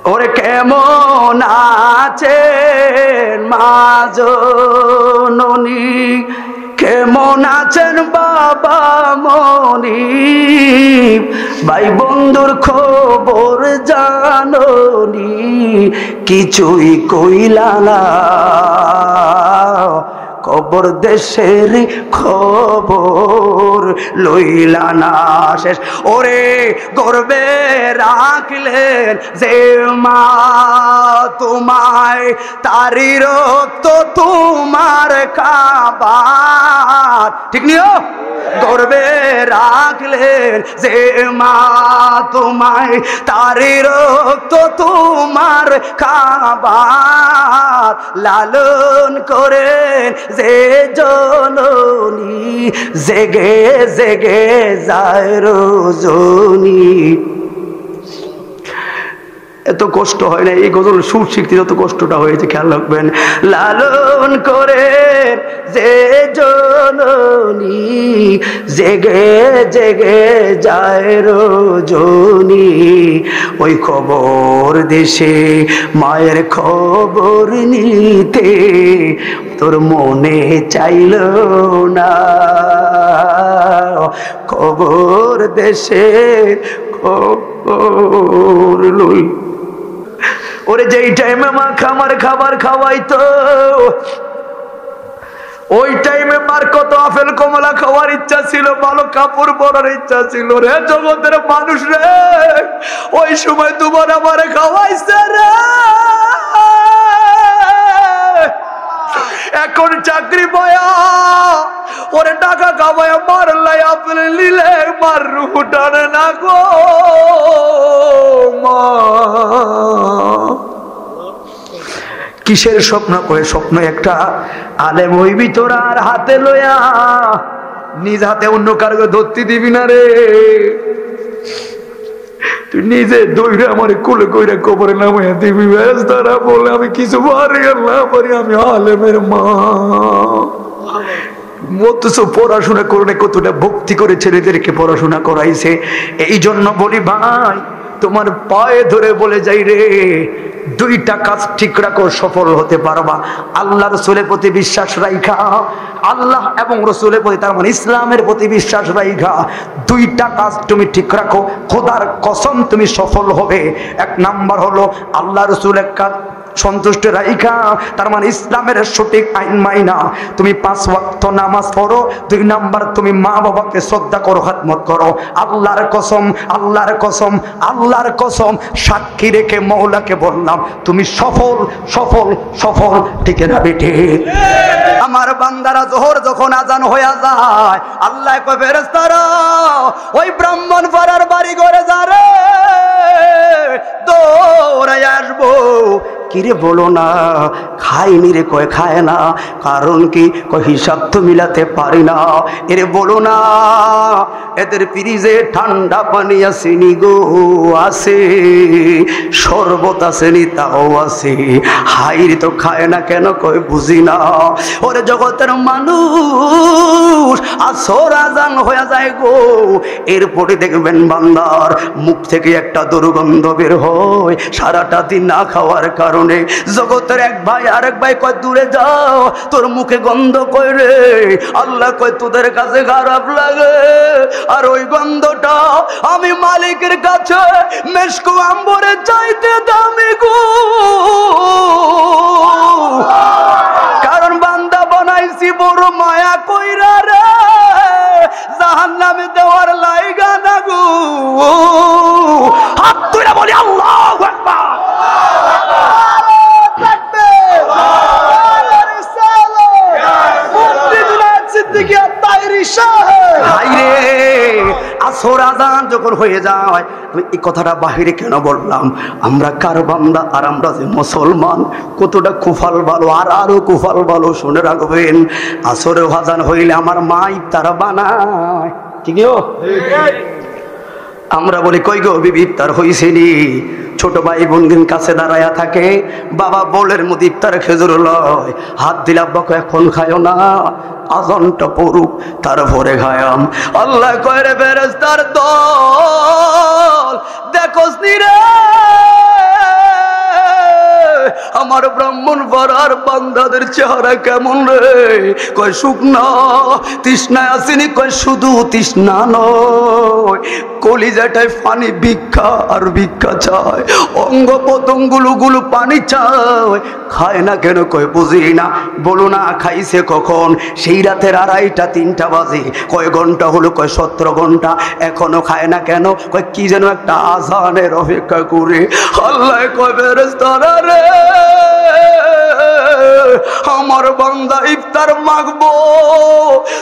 ওরে কেমন আছেন মা জননী, কেমন আছেন বাবা মনি, ভাই বন্ধুর খবর জাননি, কিছুই কইলা না, কবর দেশের খবর লইলা না। শেষ ওরে গর্বে রাখলেন যে মা তোমায়, তারি রক্ত তোমার খাবার, ঠিক নিও, গর্বে রাখলেন যে মা তোমায়, তারি রক্ত তোমার খাবার, লালন করেন যে জননী, জেগে জেগে যায় রজনী। এত কষ্ট হয় না, এই গজল সুর শিখতে যত কষ্টটা হয়েছে খেয়াল রাখবেন। লালন করে যে জননী, জেগে জেগে যায় রজনী, ওই খবর দেশে মায়ের খবর নিতে তোর মনে চাইল না, খবর দেশে খবর লই। ওরে যেই টাইমে মা খামার খাবার খাওয়াইতো, ওই টাইমে মার কত আপেল কমলা খাওয়ার ইচ্ছা ছিল, ভালো কাপড় পরার ইচ্ছা ছিল রে জগতের মানুষ রে, ওই সময় তোমার আমারে খাওয়াইছে রে। এখন চাকরি পায়া ওরে টাকা কামায়া মারলাই আপেল নিলে মার রূপ টানে না গো মা। কিসের স্বপ্ন করে? স্বপ্ন একটা আলেম হইবি তোর আর হাতে লয়া, নিজ হাতে অন্য কারো ধরতে দিবি না রে, তুই নিজে দৌড়ে আমার কোলে কইরা কবরে নামাইয়া দিবি। তারা বলে আমি কিছু পারি না পারি, আমি আলেমের মা। অথচ পড়াশোনা করে কতটা ভক্তি করে ছেলেদেরকে পড়াশোনা করাইছে। এই জন্য বলি ভাই, তোমার পায়ে ধরে বলে যাই রে, দুইটা কাজ ঠিক রাখো, সফল হতে পারবা। আল্লাহ রসুলের প্রতি বিশ্বাস রাইখা, আল্লাহ এবং রসুলের প্রতি তার মানে ইসলামের প্রতি বিশ্বাস রাইখা দুইটা কাজ তুমি ঠিক রাখো, খোদার কসম তুমি সফল হবে। এক নাম্বার হলো আল্লাহ রসুলের কাজ সন্তুষ্ট রাইখা, তার মানে ইসলামের সঠিক আইন মাইনা তুমি 5 ওয়াক্ত নামাজ পড়ো। 2 নাম্বার তুমি মা বাবাকে শ্রদ্ধা করো, খেদমত করো। আল্লাহর কসম, আল্লাহর কসম, আল্লাহর কসম সাক্ষী রেখে মওলাকে বললাম, তুমি সফল সফল সফল, ঠিক না বেটে? আমার বান্দারা জোহর যখন আজান হয়ে যায়, আল্লাহ কয় ফেরেশতারা ওই ব্রাহ্মণ পাড়ার বাড়ি ঘরে যা রে, দৌড়ায় আসবো। কিরে বলো না, খাইনি রে, কয় খায় না, কারণ কি? কয় হিসাব তো মিলাতে পারি না। এরে বলো না, এদের ফ্রিজে ঠান্ডা পানি আসেনি গো, আছে, শরবত আসেনি তাও আছে, হাইরি তো খায় না কেন? কয় বুঝি না। ওরে জগতের মানুষ, আসর আজান হয়ে যায় গো, এরপরে দেখবেন বান্দার মুখ থেকে একটা দুর্গন্ধ বের হয় সারাটা দিন না খাওয়ার কারণে। জগতের এক ভাই আরেক ভাই কয় দূরে যাও, তোর মুখে গন্ধ কই রে? আল্লাহ কয় তোদের কাছে খারাপ লাগে, আর ওই গন্ধটা আমি মালিকের কাছে মেশকু আম্বরে চাইতে দামি গো। কারণ বান্দা বানাইছি বড় মায়া কইরা রে, জাহান্নামে দেওয়ার লাইগা না গো। হাত তুইরা বলি আল্লাহু আকবার। আসর আজান যখন হয়ে যায়, এই কথাটা বাহিরে কেন বললাম? আমরা কার বান্দা আর আমরা যে মুসলমান, কতটা কুফাল ভালো, আর আরো কুফাল ভালো শুনে রাখবেন। আসরে আজান হইলে আমার মা ইফতার বানায়, ঠিক গো? আমরা বলি কই গো বিবি ইফতার হইছেনি? ছোট ভাই বোনদের কাছে দাঁড়ায়া থাকে, বাবা বলের মধ্যে ইফতার খেজুর লয়, হাত দিলে আব্বা কয় এখন খায়ও না, আজানটা পড়ুক তারপরে খায়াম। আল্লাহ কয় রে ফেরেশতার দল, দেখোস নি রে আমার ব্রাহ্মণ পাড়ার বান্দাদের চেহারা কেমন রে? কয় শুকনা তৃষ্ণায় আসেনি, কয় শুধু তৃষ্ণা নয়, কলিজাটায় পানি ভিক্ষা আর ভিক্ষা চায়, অঙ্গ প্রত্যঙ্গগুলো পানি চায়, খায় না কেন? কয় বুঝি না। বলো না খাইছে কখন? সেই রাতের 2:30 3টা বাজে। কয় ঘন্টা হলো? কয় 17 ঘন্টা। এখনো খায় না কেন? কয় কি যেন একটা আজানের অপেক্ষা করে। আল্লাহ কয় ফেরেশতারা রে, আমার বান্দা ইফতার মাগবো,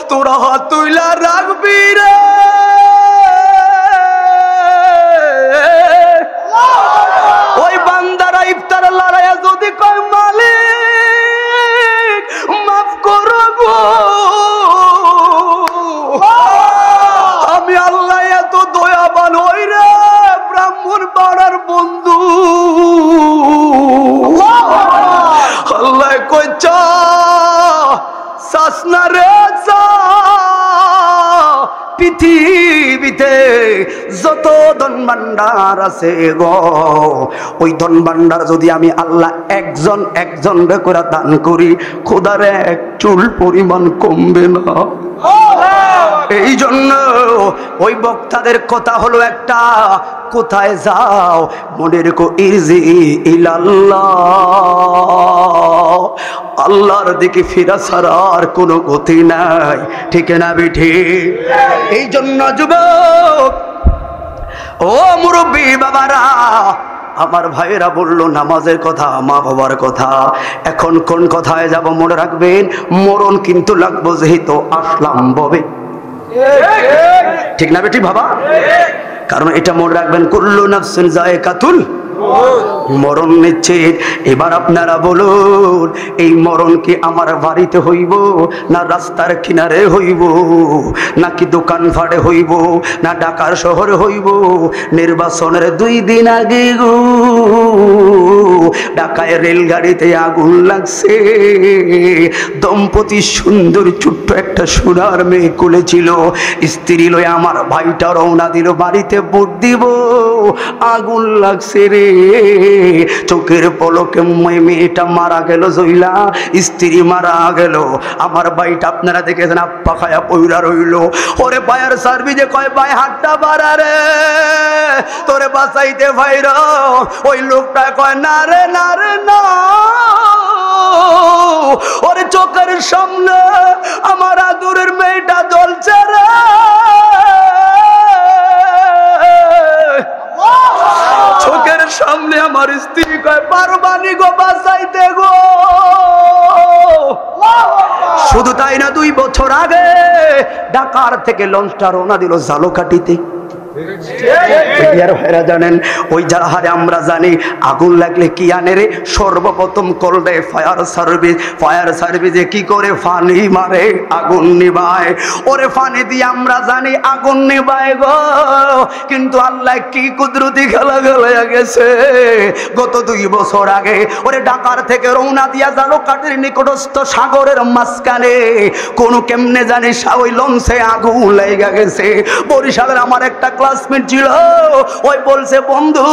তোরা হাত তুইলা রাখবি রে। ওই বান্দারা ইফতার লড়াইয়া যদি কয় মালিক মাফ করো গো, আমি আল্লাহ এত দয়াবান হই রে, ব্রাহ্মণ পাড়ার বন্ধু। আল্লাহ কয় চা সাসনা রে চা, পৃথিবীতে যত ধন ভান্ডার আছে গো, ওই ধন ভান্ডার যদি আমি আল্লাহ একজন একজন করে দান করি, খোদার এক চুল পরিমাণ কমবে না। এই জন্য ওই বক্তাদের কথা হলো একটা, কোথায় যাও মনে রেখো, ইরজি ইলাল্লাহ, আল্লাহর দিকে ফিরা ছাড়া আর কোনো গতি নাই। ঠিক না বেঠি? এই জন্য যুবক ও মুরব্বী বাবারা, আমার ভাইয়েরা বললো নামাজের কথা, মা বাবার কথা, এখন কোন কথায় যাব মনে রাখবেন, মরণ কিন্তু লাগবো, যেহেতু আসলাম ববে। ঠিক না বেটি বাবা? কারণ এটা মনে রাখবেন, কুল্লু নাফসিন যায়কাতুল মরণ নিশ্চিত। এবার আপনারা বলুন, এই মরণ কি আমার বাড়িতে হইব, না রাস্তার কিনারে হইব, নাকি দোকান ফাড়ে হইব, না ঢাকার শহরে হইব? নির্বাচনের 2 দিন আগে গো ঢাকায় রেলগাড়িতে আগুন লাগছে, দম্পতি সুন্দর ছোট্ট একটা সোনার মেয়ে কোলে ছিল, স্ত্রী লয়ে আমার ভাইটা রওনা দিল বাড়িতে ভোট দিব, আগুন লাগছে রে, চোখের পলকে মেয়েটা মারা গেল, জইলা স্ত্রী মারা গেল, আমার ভাইটা আপনারা দেখেছেন আপ্পা খায়া পইরা রইল। ওরে ভাইয়ের সার্ভিসে কয় ভাই হাতটা বাড়া রে, তোরে বাঁচাইতে ভাইরা। ওই লোকটা কয় না রে না রে না, ওরে চোখের সামনে আমার আদরের মেয়েটা জ্বলছে রে, চোখের সামনে আমার স্ত্রী কয় পারবানি গো বাঁচাইতে গো। শুধু তাই না, 2 বছর আগে ঢাকার থেকে লঞ্চটা রওনা দিল ঝালকাঠিতে। জানেন ওই জাহাজে আমরা জানি আগুন লাগলে কি আনে রে, সর্বপ্রথম করলে ফায়ার সার্ভিস। ফায়ার সার্ভিসে কি করে? পানি মারে, আগুন নিভায়। ওরে পানি দিয়ে আমরা জানি আগুন নিভায় গো, কিন্তু আল্লাহ কি কুদরতি খেলা খেলা গেছে। গত 2 বছর আগে ওরে ঢাকার থেকে রওনা দিয়া ঝালকাঠির নিকটস্থ সাগরের মাঝখানে কোন কেমনে জানি ওই লঞ্চে আগুন লেগে গেছে। বরিশালের আমার একটা ক্লাসমেট ছিল, ওই বলছে বন্ধু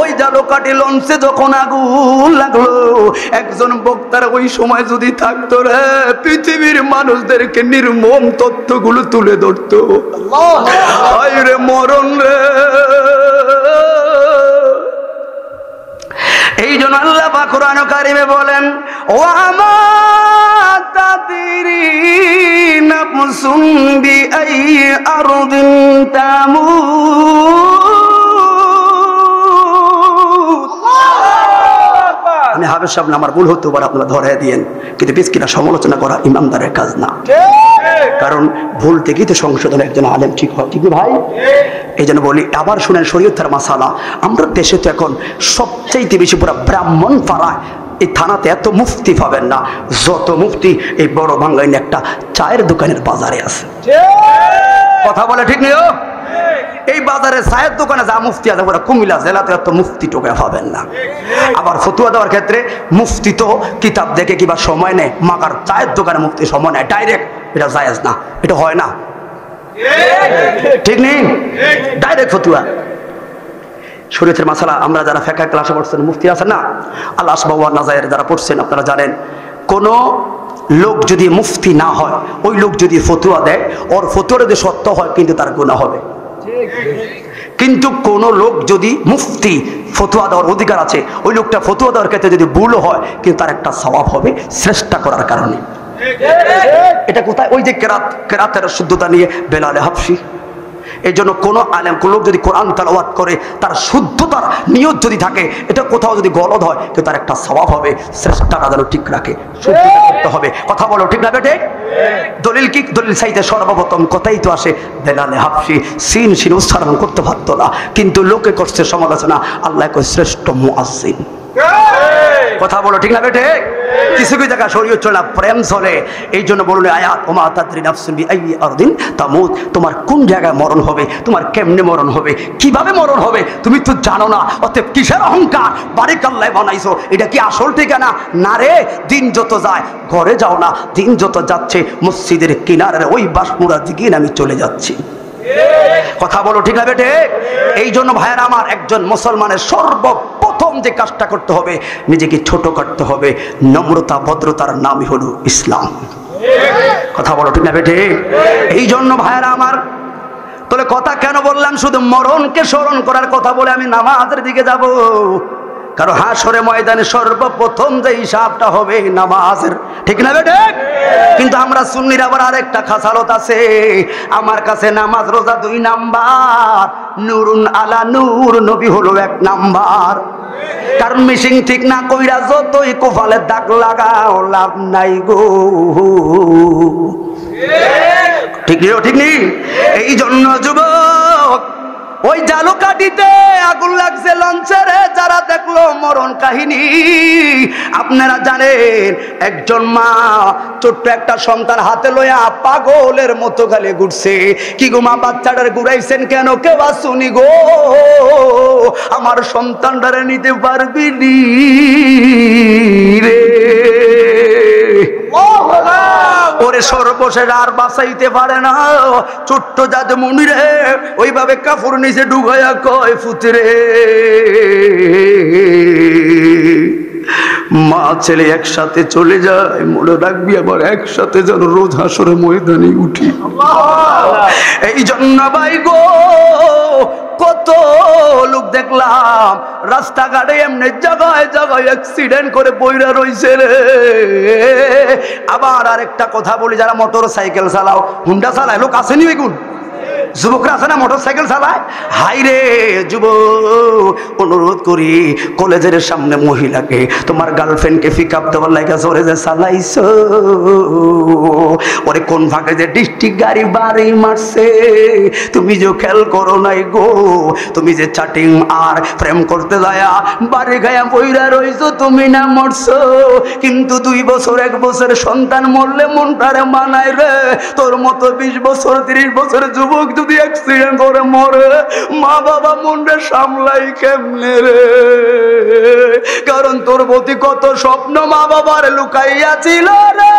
ওই ঝালকাঠি লঞ্চে যখন আগুন লাগলো, একজন বক্তার ওই সময় যদি থাকতো রে, পৃথিবীর মানুষদেরকে নির্মম তথ্যগুলো তুলে ধরতো। আয় রে মরণ রে। এই জন্য আল্লাহ পাক কোরআন কারিমে বলেন, ও আমার তাদিরি নাফসুন বিআই আরদিন তামুত। আমি হাফেজ সাহেব না, আমার ভুল হতে পারে, আপনারা ধরে দিয়েন, কিন্তু বেশকিনা সমালোচনা করা ইমানদারের কাজ না, কারণ ভুল থেকেই তো সংশোধন একজন আলেম ঠিক হয়। ঠিক ভাই? এই জন্য বলি, আবার শুনেন শরীয়তের মাসালা। আমরা দেশে তো এখন সবচাইতে বেশি পুরো ব্রাহ্মণ পাড়ায়, এই থানাতে এত মুফতি পাবেন না যত মুফতি এই বড় বাংলায় একটা চায়ের দোকানের বাজারে আছে। কথা বলে ঠিক নেই? এই বাজারে চায়ের দোকানে যা মুফতি আছে, পুরো কুমিল্লা জেলাতে এত মুফতি টোকা পাবেন না। আবার ফতুয়া দেওয়ার ক্ষেত্রে মুফতি তো কিতাব দেখে কিবা সময় নেয়, মাকার চায়ের দোকানে মুফতি সময় নেয় ডাইরেক্ট, এটা জায়েজ না, এটা হয় না। ঠিক নেই? ডাইরেক্ট ফতুয়া। শরীয়তের মাসালা আমরা যারা ফিকহ ক্লাসে পড়ছেন, মুফতি আছেন না, আল আসবাব ওয়ান নাযায়ের যারা পড়ছেন আপনারা জানেন, কোন লোক যদি মুফতি না হয়, ওই লোক যদি ফতোয়া দেয়, ওর ফতোয়া যদি সত্য হয় কিন্তু তার গুনাহ হবে। কিন্তু কোন লোক যদি মুফতি, ফতোয়া দেওয়ার অধিকার আছে, ওই লোকটা ফতোয়া দেওয়ার ক্ষেত্রে যদি ভুলও হয় কিন্তু তার একটা সওয়াব হবে চেষ্টা করার কারণে। এটা কোথায়? ওই যে কেরাতের শুদ্ধতা নিয়ে বেলালে হাফসি। এই জন্য কোন আলেম, কোন লোক যদি কোরআন তেলাওয়াত করে তার শুদ্ধতার নিয়ত যদি থাকে, এটা কোথাও যদি গলদ হয় কিন্তু তার একটা সওয়াব হবে, চেষ্টাটা যেন ঠিক রাখে, শুদ্ধতা করতে হবে। কথা বলো ঠিক না বেটে? দলিল কি? দলিল চাইতে সর্বপ্রথম কথাই তো আসে বেলালে হাফসি সিন সিন উচ্চারণ করতে পারতো না, কিন্তু লোকে করছে সমালোচনা, আল্লাহ কয় শ্রেষ্ঠ মুয়াজ্জিন। কথা বলো ঠিক না বেটে? কিছু কিছু জায়গা শরীয়ত চলে না, প্রেম চলে। এই জন্য বলুন আয়াত, ওমা তাদরি নাফসুন বিআইয়ি আরদিন তামুত, তোমার কোন জায়গায় মরণ হবে, তোমার কেমনে মরণ হবে, কিভাবে মরণ হবে তুমি তো জানো না। অতএব কিসের অহংকার? বাড়িকে আল্লাহ বানাইছো, এটা কি আসল ঠিকানা? না রে, দিন যত যায় ঘরে যাও না, দিন যত যাচ্ছে মসজিদের কিনারে ওই বাসমুড়া দিকে আমি চলে যাচ্ছি। কথা বলো ঠিক না বেটে? এই জন্য ভাইয়ের আমার, একজন মুসলমানের সর্বপ্রথম যে কাজটা করতে হবে, নিজেকে ছোট করতে হবে। নম্রতা ভদ্রতার নামই হলো ইসলাম। কথা বলো ঠিক না বেটে? এই জন্য ভাইয়ের আমার, তাহলে কথা কেন বললাম শুধু মরণকে স্মরণ করার কথা বলে আমি নামাজের দিকে যাব? কারণ হাসরে ময়দানে সর্বপ্রথম যে হিসাবটা হবে নামাজের, ঠিক না বেটে? কিন্তু আমরা সুন্নির আবার আরেকটা খাসালত আছে, আমার কাছে নামাজ রোজা 2 নাম্বার, নূরুন আলা নূর, নবী হলো 1 নাম্বার। কারণ মিশিং ঠিক না কইরা যতই কোফালের দাগ লাগাও লাভ নাই গো। ঠিক নেই? ঠিক নেই? এই জন্য যুবক, ওই জালুকাঠিতে আগুন লাগছে লঞ্চের, যারা দেখলো মরণ কাহিনী, আপনারা জানেন একজন মা ছোট্ট একটা সন্তান হাতে লইয়া পাগলের মতো খালি ঘুরছে। কি গো মা, বাচ্চাটার ঘুরাইছেন কেন? কেউ আসুনি গো, আমার সন্তানটারে নিতে পারবি নি রে। ওরে সর্বশেষ আর বাঁচাইতে পারে না, ছোট্ট যাতে মনিরে ওইভাবে কাপড় নিচে ঢুকাইয়া কয় ফুতরে, মা ছেলে একসাথে চলে যায়, মনে রাখবি আবার একসাথে যেন রোজ হাসরে ময়দানে উঠি। এই জন্য ভাই গো, কত লোক দেখলাম রাস্তাঘাটে এমনি জায়গায় জায়গায় অ্যাক্সিডেন্ট করে পইরা রইছে রে। আবার আরেকটা কথা বলি, যারা মোটর সাইকেল চালাও, হুন্ডা চালায়, লোক আসেনি বেগুন, যুবকরা আছে না মোটর সাইকেল চালায়, হাই রে যুবক, অনুরোধ করি কলেজের সামনে মহিলাকে তোমার গার্লফ্রেন্ডকে পিক আপ দেওয়ার লাগে জোরে যে চালাইছো, ওরে কোন ভাগে যে ডিস্ট্রিক্ট গাড়ি বাড়ি মারছে তুমি যে খেয়াল করো নাই গো। তুমি যে চাটিং আর প্রেম করতে যায়া বাড়ি গায়া বইরা রইছো, তুমি না মরছো, কিন্তু 2 বছর 1 বছর সন্তান মরলে মনটারে মানায় রে। তোর মতো 20 বছর 30 বছর যুবক যদি অ্যাক্সিডেন্ট করে মরে, মা বাবা মনটা সামলাই কেমনে রে? কারণ তোর প্রতি কত স্বপ্ন মা বাবার লুকাইয়া ছিল রে।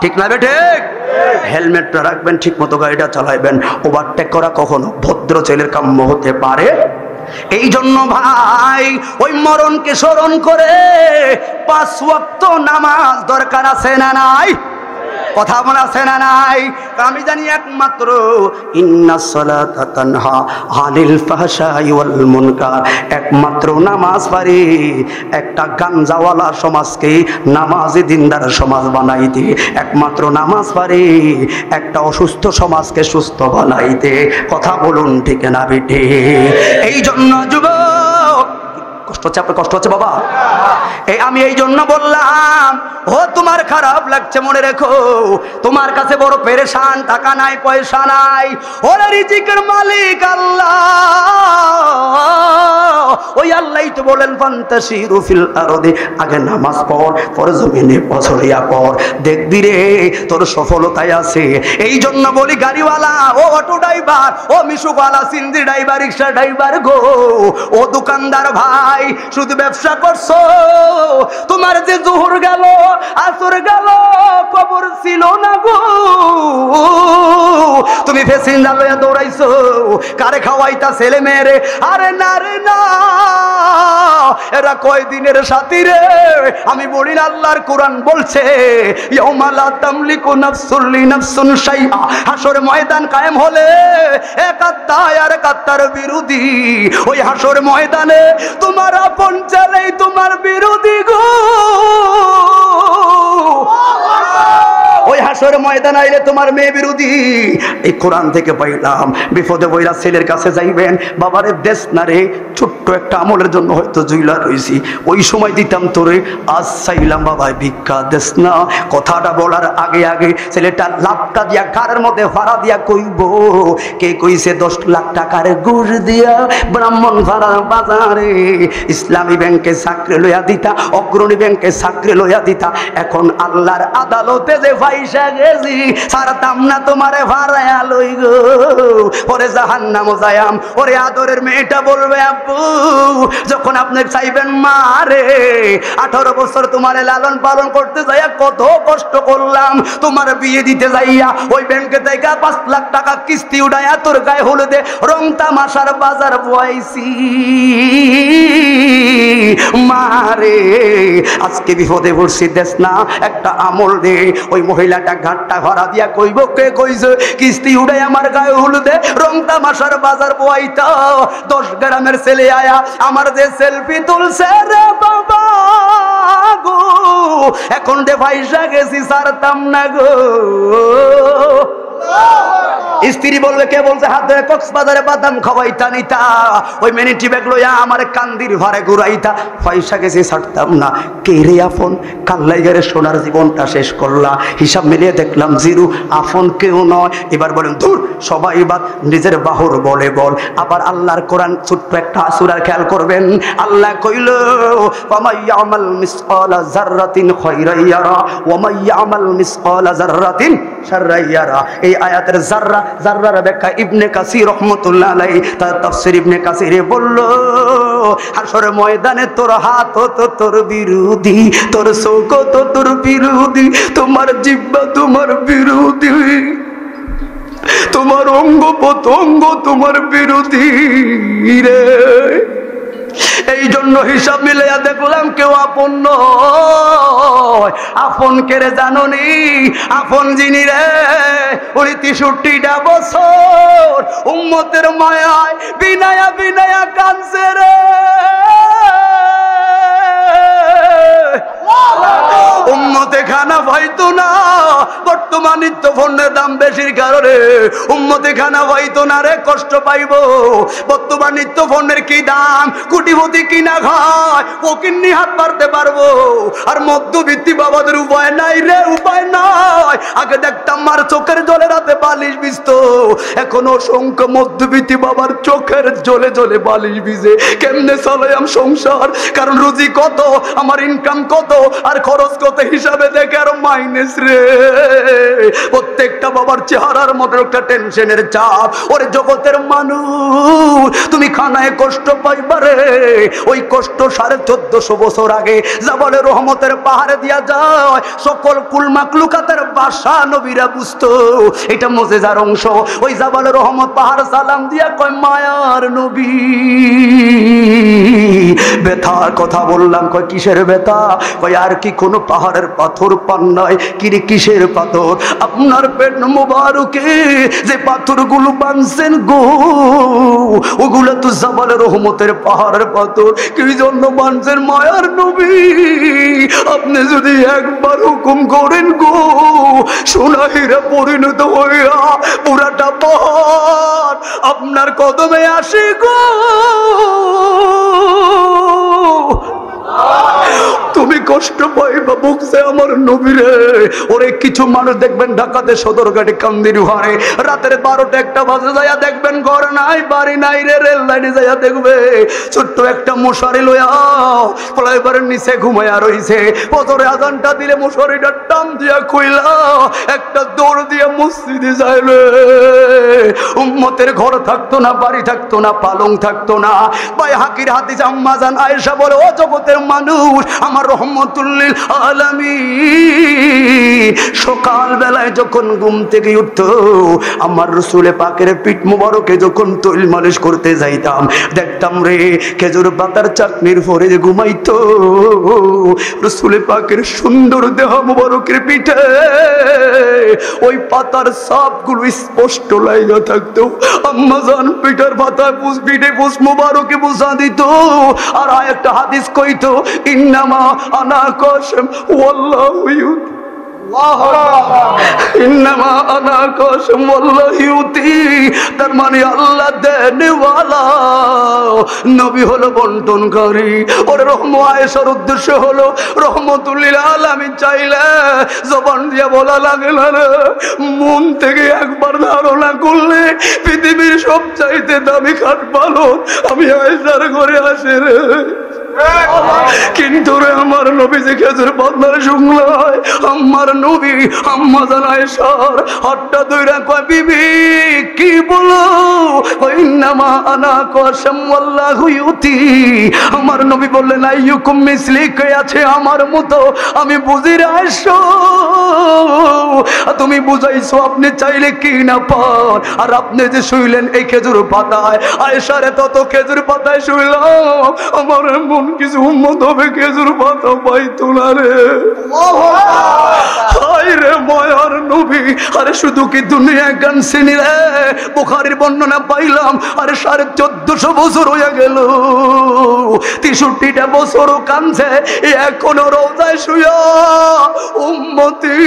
ঠিক না বেঠে? হেলমেটটা রাখবেন, ঠিক মতো গাড়িটা চালাইবেন। ওভারটেক করা কখনো ভদ্র ছেলের কাম্য হতে পারে। এই জন্য ভাই, ওই মরণকে স্মরণ করে 5 ওয়াক্ত নামাজ দরকার আছে না নাই? কথা বলা আছে না নাই? আমি জানি একমাত্র ইন্নাস সালাতা তানহা আনিল ফাহশাই ওয়াল মুনকার, একমাত্র নামাজ পারে একটা গাঞ্জাওয়ালা সমাজকে নামাজি দিনদার সমাজ বানাইতে, একমাত্র নামাজ পারে একটা অসুস্থ সমাজকে সুস্থ বানাইতে। কথা বলুন ঠিক না বেটে? এই জন্য যুবক, কষ্ট হচ্ছে আপনার? কষ্ট হচ্ছে বাবা? আমি এই জন্য বললাম, ও তোমার খারাপ লাগছে, মনে রেখো তোমার কাছে বড় পেরেশান, টাকা নাই পয়সা নাই, ওরে রিজিকের মালিক আল্লাহ, ওই আল্লাহই তো বলেন ফান্তাশিরু ফিল আরদি, আগে নামাজ পড়, পরে জমিনে পছড়িয়া পড়, দেখবি রে তোর সফলতায় আছে। এই জন্য বলি গাড়িওয়ালা, ও অটো ড্রাইভার, ও মিশুকওয়ালা, সিন্দি ড্রাইভার, রিক্সা ড্রাইভার গো, ও দোকানদার ভাই, শুধু ব্যবসা করছো, তোমার যে জোহর গেল, আসর গেল, কবর ছিল না গো, তুমি প্যাসেঞ্জার লইয়া দৌড়াইছো, কারে খাওয়াইতা ছেলে মেয়েরে? আরে না রে না, এরা কয়দিনের সাথী রে? আমি বলি না, আল্লাহর কোরআন বলছে ইয়াউমা লা তামলিকু নাফসুন লিনাফসিন শাইআ, হাসর ময়দান কায়েম হলে এক আত্মা আর এক আত্মার বিরোধী। ওই হাসর ময়দানে তোমার আপন ছেলেই তোমার বিরোধী গো। ওই হাসর ময়দান আইলে তোমার মেয়ে বিরোধী। এই কোরআন থেকে পাইলাম, বিপদে বইরা ছেলের কাছে যাইবেন, বাবারে দেশ না রে, ছোট্ট একটা আমলের জন্য হয়তো জুইলা রইছি, ওই সময় দিতাম তোরে, আজ চাইলাম বাবা ভিক্ষা দেশ না। কথাটা বলার আগে আগে ছেলেটা লাভটা দিয়া কারের মধ্যে ভাড়া দিয়া কইব, কে কইছে 10 লাখ টাকার ঘুষ দিয়া ব্রাহ্মণ ভাড়া বাজারে ইসলামী ব্যাংকে চাকরি লইয়া দিতা, অগ্রণী ব্যাংকে চাকরি লইয়া দিতা, এখন আল্লাহর আদালতে যে পয়সা গেছি ছাড়তাম না তোমারে ভাড়ায়া লই গো। পরে জাহান্নামে যায়াম, ওরে আদরের মেয়েটা বলবে আব্বু যখন আপনি চাইবেন মারে, 18 বছর তোমারে লালন পালন করতে যাইয়া কত কষ্ট করলাম, তোমার বিয়ে দিতে যাইয়া ওই ব্যাংকে থেকে 5 লাখ টাকা কিস্তি উঠাইয়া তোর গায়ে হলুদে রং তামাশার বাজার বয়াইছি মারে, আজকে বিপদে পড়ছি দেশ না, একটা আমল দে। ওই মহিলাটা ঘাটটা ভরা দিয়া কইব, কে কইছে কিস্তি উড়াই আমার গায়ে হলুদে রং তামাশার বাজার বইতা? 10 গ্রামের ছেলে আয়া আমার যে সেলফি তুলছে রে বাবা গো, এখন দে পয়সা গেছি ছাড়তাম না গো। স্ত্রী বলবে, কে বলছে হাত ধরে কক্সবাজারে বাদাম খাওয়াইতা নিতা, ওই মিনিটি ব্যাগ লইয়া আমার কান্দির ভারে ঘুরাইতা, পয়সা গেছে ছাড়তাম না। কে রে আপন? কাল্লাইগারে সোনার জীবনটা শেষ করলা, হিসাব মিলিয়ে দেখলাম জিরো, আপন কেউ নয়। এবার বলেন দূর সবাই বাদ, নিজের বাহুর বলে বল। আবার আল্লাহর কোরআন ছোট্ট একটা সূরা খেয়াল করবেন, আল্লাহ কইল ফামাইয়ামাল মিসকালা যাররাতিন খায়রান ইয়ারা ওয়া মাইয়ামাল মিসকালা যাররাতিন শাররান ইয়ারা। এই আয়াতের যাররা, যাররার ব্যাখ্যা ইবনে কাসির রাহমাতুল্লাহ আলাইহি তার তাফসীর ইবনে কাসিরে বলল, হাশরের ময়দানে তোর হাত তো তোর বিরোধী, তোর চোখ তো তোর বিরোধী, তোমার জিহ্বা তোমার বিরোধী, তোমার অঙ্গ প্রত্যঙ্গ তোমার বিরোধী রে। এই জন্য হিসাব মিলাইয়া দেখলাম কেউ আপন নয়। আপন কে রে জানোনি? আপন যিনি রে, ওই 63টা বছর উম্মতের মায়ায় বিনায়া বিনায়া কাঁদছে রে। উম্মতে খানা পাইতো না, বর্তমান নিত্য পণ্যের দাম বেশির কারণে উম্মতে খানা পাইতো না রে, কষ্ট পাইব। বর্তমান নিত্য পণ্যের কি দাম, কোটিপতি কিনা খায় ও কিন্নি হাত পারতে পারবো, আর মধ্যবিত্তি বাবাদের উপায় নাই রে, উপায় নাই। আগে দেখতাম মার চোখের জলে রাতে বালিশ ভিজতো, এখন অসংখ্য মধ্যবিত্তি বাবার চোখের জলে জলে বালিশ ভিজে। কেমনে চলাম সংসার? কারণ রুজি কত, আমার ইনকাম কত, আর খরচ কত হিসাবে দেখে আর মাইনাস রে। প্রত্যেকটা বাবার চেহারার মধ্যে একটা টেনশনের চাপ। ওরে জগতের মানুষ, তুমি খানায় কষ্ট পাইবারে, ওই কষ্ট 1450 বছর আগে জাবালে রহমতের পাহাড়ে দিয়া যায়, সকল কুল মাকলুকাতের বাসা নবীরা বুঝতো এটা মুজিজার অংশ। ওই জাবালে রহমত পাহাড় সালাম দিয়া কয় মায়ার নবী। ব্যথার কথা বললাম, কয় কিসের ব্যথা? কয় আর কি কোনো পাহাড়ের পাথর পান নাই? কিরে কিসের পাথর? আপনার পেট মুবারকে যে পাথরগুলো বানছেন গো, ওগুলো তো জাবালে রহমতের পাহাড়ের পাথর। কি জন্য বানছেন মায়ার নবী? আপনি যদি একবার হুকুম করেন গো, সোনা হীরা পরিণত হইয়া পুরাটা পাহাড় আপনার কদমে আসে গো। তুমি কষ্ট পাইবা বুকছে আমার নবীরে। ওরে কিছু মানুষ দেখবেন ঢাকাতে সদরঘাটে কান্দির হারে রাতের 12টা 1টা বাজে যাইয়া দেখবেন ঘর নাই বাড়ি নাই রে, রেল লাইনে যাইয়া দেখবে ছোট্ট একটা মশারি লইয়া ফ্লাইওভারের নিচে ঘুমাইয়া রইছে। ফজরে আজানটা দিলে মশারিটা টান দিয়া খুইলা একটা দৌড় দিয়ে মসজিদে যাইলে উম্মতের ঘর থাকতো না, বাড়ি থাকতো না, পালং থাকতো না। ভাই হাকির হাদিস আম্মা জান আয়েশা বলে, ও জগতের মানুষ আমার রহমতুল লিল আলামিন সকাল বেলায় যখন ঘুম থেকে উঠতো আমার রাসূলে পাকের পিঠ মুবারকে যখন তৈল মালিশ করতে যাইতাম দেখতাম রে খেজুর পাতার চাটনির পরে ঘুমাইতো। রাসূলে পাকের সুন্দর দেহ মুবারকের পিঠে ওই পাতার ছাপগুলো স্পষ্ট লাগা থাকতো। আম্মা জান পিঠার পাতায় পিঠে পুষ মুবারকে বুঝা দিত। আর একটা হাদিস কইতো, ইন্নামা আনা কাসম ওয়াল্লাহু ইউতি, ইন্নামা আনা কাসম ওয়াল্লাহু ইউতি। তার মানে আল্লাহ দেনওয়ালা, নবী হলো বন্টনকারী। ওর আয়েশার উদ্দেশ্য হলো রহমতুল লিল আলামিন চাইলে জবান দিয়ে বলা লাগে না রে, মন থেকে একবার ধারণা করলে পৃথিবীর সবচাইতে দামি খাট পালন আমি আয়েশার ঘরে আসে রে। কিন্তু রে আমার নবী যে খেজুর পাতার শুনলাই আমার নবী আম্মা জান আয়েশার হাতটা ধইরা কয়, বিবি কি বলো? ইন্নামা আনা কাসম ওয়াল্লাহু ইউতি। আমার নবী বললেন, আইয়ুকুম মিসলি, কে আছে আমার মতো? আমি বুঝি রে আয়েশা, তুমি বুঝাইছো আপনি চাইলে কি না পান। আর আপনি যে শুইলেন এই খেজুর পাতায়, আয়েশারে তত খেজুর পাতায় শুইলাম আমার মন কিছু উম্মত হবে খেজুর পাতা পাইতো না রে। হায় রে মায়ার নবী। আরে শুধু কি দুনিয়া গান চিনি রে, বুখারীর বর্ণনা পাইলাম আরে 1450 বছর হয়ে গেল, 63টা বছরও কানছে এখনো রওজায় শুয়া উম্মতি।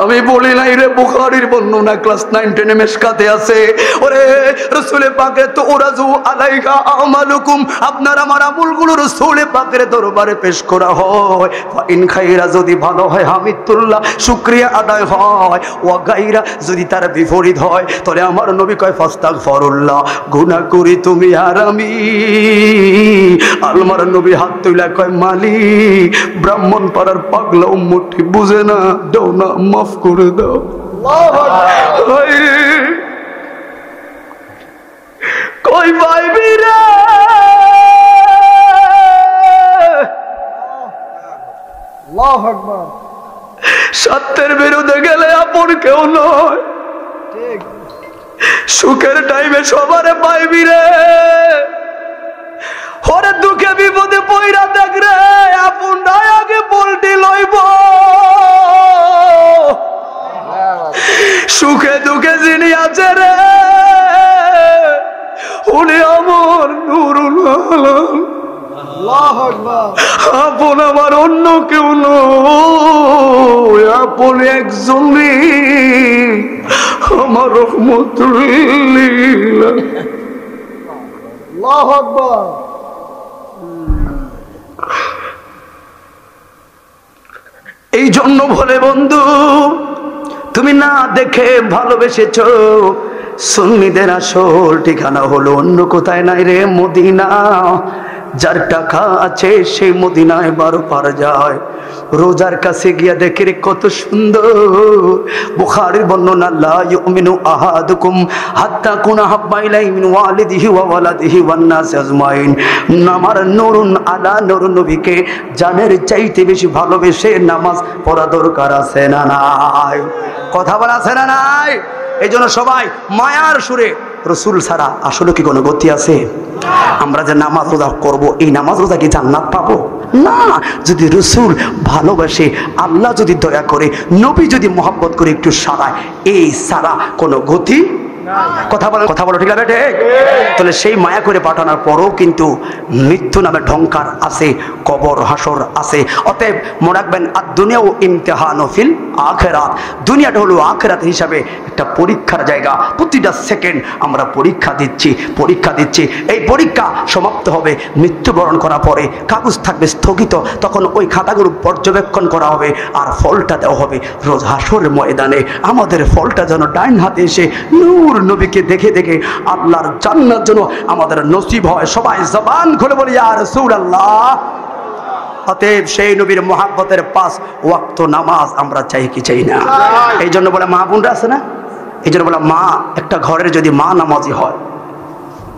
আমি বলি নাই রে, বুখারীর বর্ণনা ক্লাস 9 10 মেশকাতে আছে। ওরে রাসূলে পাকের তো ওরাজু আলাইকা আমালুকুম, আপনার আমার আমলগুলো রাসূলে পাকের দরবারে পেশ করা হয়। ইন খাইরা যদি ভালো হয় হামিদুল্লাহ শুকরিয়া আদায় হয়, ওয়া গায়রা যদি তার বিপরীত হয় তাহলে আমার নবী কয় ফাস্তাগফিরুল্লাহ, গুনাহ করি তুমি আর আমি। আলমার নবী হাত তুইলা কয়, মালিক ব্রাহ্মণ পাড়ার পাগলা উম্মতটি বুঝে না, দাও না, মাফ করে দাও। কই পাইবি রে আল্লাহু আকবার। সত্যের বিরুদ্ধে গেলে আপন কেউ নয়, সুখের টাইমে সবারে পাইবি রে, ওরে দুঃখে বিপদে পইরা দেখ রে আপন আগে পল্টি লইব। সুখে দুঃখে যিনি আছে রে উনি আমার নূরুল আলম। আল্লাহু আকবার। আপন আমার অন্য কেউ নয়, আপন একজনই আমার রহমতুল লিল। আল্লাহু আকবার। এই জন্য বলে বন্ধু তুমি না দেখে ভালোবেসেছ, সুন্নিদের আসল ঠিকানা হলো অন্য কোথায় নাই রে, মদিনা। যার টাকা আছে সেই মদিনায় 12 পার যায়। রোজার কাছে গিয়া দেখে রে কত সুন্দর। বুখারীর বর্ণনা, লা ইউমিনু আহাদুকুম হাত্তা কুনা হাব্বা ইলাইহি মিন ওয়ালিদিহি ওয়া ওয়ালাদিহি ওয়ান নাস আজমাইন। আমার নূরুন আলা নূর, নবীকে জানের চাইতে বেশি ভালোবেসে নামাজ পড়া দরকার আছে না নাই? কথা বলা আছে না নাই? এই জন্য সবাই মায়ার সুরে, রসুল ছাড়া আসলে কি কোনো গতি আছে? আমরা যে নামাজ রোজা করবো, এই নামাজ রোজা কি জান্নাত পাবো? না। যদি রসুল ভালোবাসে, আল্লাহ যদি দয়া করে, নবী যদি মহব্বত করে একটু সারায়, এই সারা কোনো গতি কথা বলো ঠিক আছে? তাহলে সেই মায়া করে পাঠানোর পরও কিন্তু মৃত্যু নামে ঢঙ্কার আছে, কবর হাসর আছে। অতএব মনে রাখবেন, আর দুনিয়াও ইমতিহানু ফিল আখিরাত, দুনিয়াটা হলো আখিরাত হিসাবে একটা পরীক্ষার জায়গা। প্রতিটা সেকেন্ড আমরা পরীক্ষা দিচ্ছি। এই পরীক্ষা সমাপ্ত হবে মৃত্যুবরণ করার পরে, কাগজ থাকবে স্থগিত, তখন ওই খাতাগুলো পর্যবেক্ষণ করা হবে আর ফলটা দেওয়া হবে রোজ হাসরের ময়দানে। আমাদের ফলটা যেন ডাইন হাতে এসে নূর নবীকে দেখে দেখে আল্লাহর জান্নাত যেন আমাদের নসিব হয়। সবাই জবান খুলে বলি ইয়া রাসূলুল্লাহ। অতএব সেই নবীর মহাব্বতের 5 ওয়াক্ত নামাজ আমরা চাই কি চাই না? এই জন্য বলে মা বোনরা আছে না, এই জন্য বলে মা, একটা ঘরের যদি মা নামাজি হয়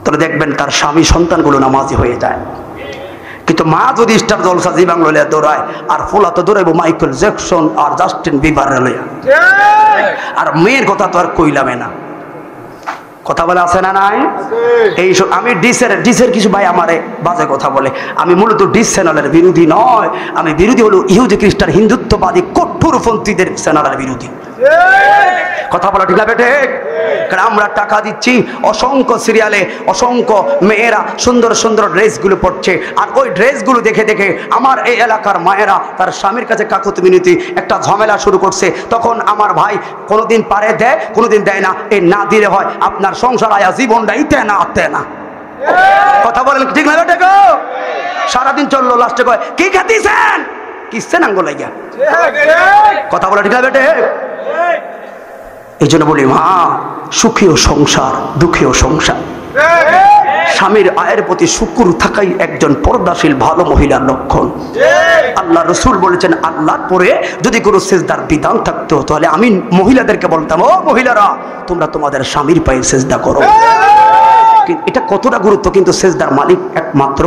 তাহলে দেখবেন তার স্বামী সন্তানগুলো নামাজি হয়ে যায়। কিন্তু মা যদি স্টার জলসা জি বাংলা লইয়া দৌড়ায়, আর ফোলা তো দৌড়াইব মাইকেল জ্যাকসন আর জাস্টিন বিবার লইয়া, আর মেয়ের কথা তো আর কইলামে না। কথা বলে আছে না নাই? এইসব আমি ডিসের কিছু ভাই আমারে বাজে কথা বলে। আমি মূলত ডিস চ্যানেলের বিরোধী নয়, আমি বিরোধী হলো ইহুদি খ্রিস্টান হিন্দুত্ববাদী কঠোরপন্থীদের চ্যানেলের বিরোধী। কথা বলা ঠিক না বেটে? কারণ আমরা টাকা দিচ্ছি, অসংখ্য সিরিয়ালে অসংখ্য মেয়েরা সুন্দর সুন্দর ড্রেসগুলো পরছে, আর ওই ড্রেসগুলো দেখে দেখে আমার এই এলাকার মায়েরা তার স্বামীর কাছে কাকুতি মিনতি একটা ঝামেলা শুরু করছে। তখন আমার ভাই কোনোদিন পারে দেয়, কোনোদিন দেয় না। এই না দিলে হয় আপনার সংসার আয়া জীবনটা ইতে না। কথা বলেন ঠিক না বেটে গো? সারাদিন চললো, লাস্টে কয় কি খাতিছেন, কিসছেন আঙ্গুল লাগিয়া। কথা বলা ঠিক না বেটে? এই জন্য বলি মা, সুখীয় সংসার দুঃখীয় সংসার। স্বামীর আয়ের প্রতি শুকর থাকাই একজন পর্দাশীল ভালো মহিলার লক্ষণ। আল্লাহ রসুল বলেছেন, আল্লাহর পরে যদি কোনো সেজদার বিধান থাকতো তাহলে আমি মহিলাদেরকে বলতাম, ও মহিলারা তোমরা তোমাদের স্বামীর পায়ে সেজদা করো। এটা কতটা গুরুত্ব, কিন্তু সেজদার মালিক একমাত্র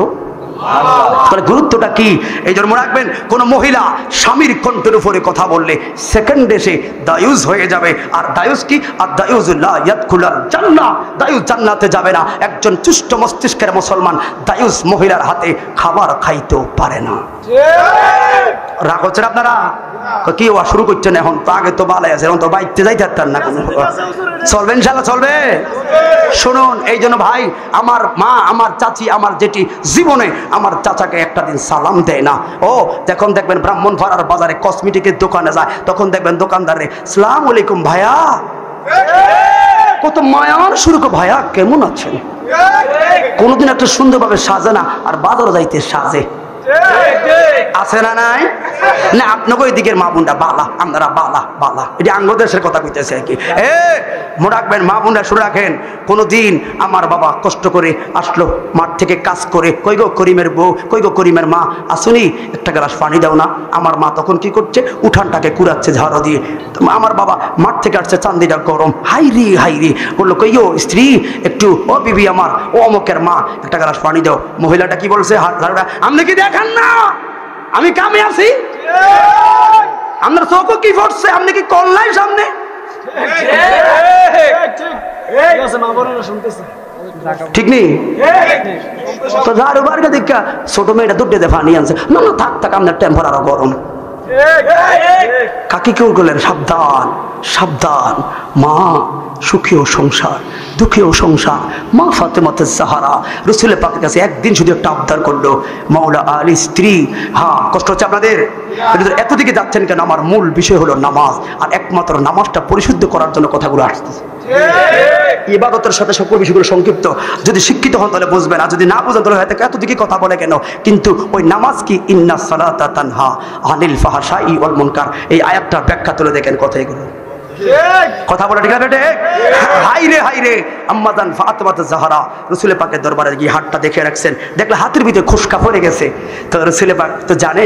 তাহলে গুরুত্বটা কি? এই জন্য মনে রাখবেন, কোন মহিলা স্বামীর কণ্ঠের উপরে কথা বললে সেকেন্ডে সে দায়ুজ হয়ে যাবে। আর দায়ুজ কি? আর দায়ুজুল্লাহ ইয়াদখুলুল জান্নাহ, দায়ুজ জান্নাতে যাবে না। একজন চুষ্ট মস্তিষ্কের মুসলমান দায়ুজ মহিলার হাতে খাবার খাইতেও পারে না। রাগ হচ্ছেন আপনারা? কি ওয়া শুরু করছেন এখন? তো আগে তো ভালো আছে, এখন তো বাইতে যাইতে পারতেন না। চলবে ইনশাআল্লাহ, চলবে। শুনুন, এই জন্য ভাই, আমার মা, আমার চাচি, আমার জেঠি জীবনে আমার চাচাকে একটা দিন সালাম দেয় না। ও যখন দেখবেন ব্রাহ্মণপাড়ার বাজারে কসমেটিকের দোকানে যায়, তখন দেখবেন দোকানদারে সালাম আলাইকুম ভাইয়া, কত মায়ার শুরু করে ভাইয়া কেমন আছেন। কোনদিন একটা সুন্দরভাবে সাজে না, আর বাজারে যাইতে সাজে। আছে না নাই? না আপনাকে ওই দিকের মা বোনরা বালা, আপনারা বালা, এটি আঙ্গ দেশের কথা কইতেছে আর কি। মনে রাখবেন মা বোনরা, শুনে রাখেন, কোনোদিন আমার বাবা কষ্ট করে আসলো মাঠ থেকে কাজ করে, কই গো করিমের বউ, কই গো করিমের মা, আসুনি একটা গ্লাস পানি দাও না। আমার মা তখন কি করছে, উঠানটাকে কুড়াচ্ছে ঝাড়ু দিয়ে। আমার বাবা মাঠ থেকে আসছে, চান্দিটা গরম, হাইরি বললো, কই গো স্ত্রী, একটু ও বিবি আমার, ও অমুকের মা, একটা গ্লাস পানি দাও। মহিলাটা কি বলছে, হাত ঝাড়ুটা, আপনি কি দেখেন না আমি কামে আছি? আপনার চোখও কি পড়ছে, আপনি কি করলাই সামনে? ঠিক নেই তো? ঝাড়ু বাড়িটা দেখা ছোট মেয়েটা দুটো দেখা নিয়ে আনছে, না থাক আপনার টেম্পার আরো গরম। কাকে কেউ বললেন, সাবধান মা, সুখীয় সংসার দুঃখীয় সংসার। মা ফাতেমাতে জাহরা রাসূলের পাকের কাছে একদিন শুধু একটা আবদার করলো, মাওলা আলী স্ত্রী, হ্যাঁ কষ্ট হচ্ছে আপনাদের, এত দিকে যাচ্ছেন কেন? আমার মূল বিষয় হলো নামাজ, আর একমাত্র নামাজটা পরিশুদ্ধ করার জন্য কথাগুলো আসতেছে। ইবাদতের সাথে সকল বিষয়গুলো সংক্ষিপ্ত, যদি শিক্ষিত হন তাহলে বুঝবেন, আর যদি না বুঝেন তাহলে হয়তো এত দিকে কথা বলে কেন। কিন্তু ওই নামাজ কি, ইন্না সালাতা তানহা আনিল ফাহশাই ওয়াল মুনকার, এই আয়াতটার ব্যাখ্যা তুলে দেখেন কথা এগুলো। কথা বলে ঠিক আছে? হাইরে আম্মাজান ফাতেমাতুজ জাহরা রাসূলের পাকের দরবারে গিয়ে হাতটা দেখে রাখছেন, দেখলে হাতের ভিতরে খুশকা পড়ে গেছে। তো রাসূলের পাক তো জানে,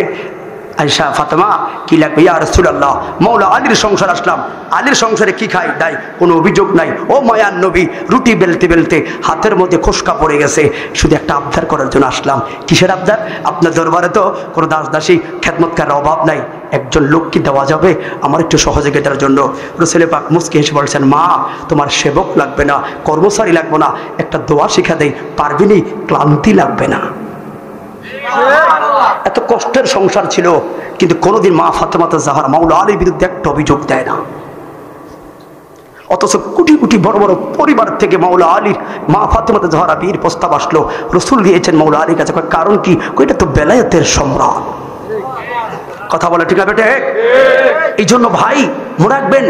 আয়েশা ফাতেমা কি লাগবে? ইয়া রাসূলুল্লাহ, মাওলা আলীর সংসার আসলাম, আলীর সংসারে কি খাই দাই কোনো অভিযোগ নাই। ও মায়ার নবী, রুটি বেলতে বেলতে হাতের মধ্যে খুশকা পড়ে গেছে, শুধু একটা আবদার করার জন্য আসলাম। কিসের আবদার? আপনার দরবারে তো কোনো দাস দাসী খেদমতকারের অভাব নাই, একজন লোক কি দেওয়া যাবে আমার একটু সহযোগিতার জন্য? রাসূল পাক মুস্কি হেসে বলছেন, মা তোমার সেবক লাগবে না, কর্মচারী লাগবে না, একটা দোয়া শিখা দেই, পারবিনি, ক্লান্তি লাগবে না। এত কষ্টের সংসার ছিল, কিন্তু কোনোদিন মা ফাতেমাতুজ জাহরা মাওলা আলীর বিরুদ্ধে একটা অভিযোগ দেয় না। অথচ কোটি কোটি বড় বড় পরিবার থেকে মাওলা আলীর মা ফাতেমা জাহরা বিয়ের প্রস্তাব আসলো, রসুল গিয়েছেন মাওলা আলীর কাছে। কারণ কি? এটা তো বেলায়েতের সম্রাট। কথা বলে ঠিক আছে? এই জন্য ভাই মনে রাখবেন,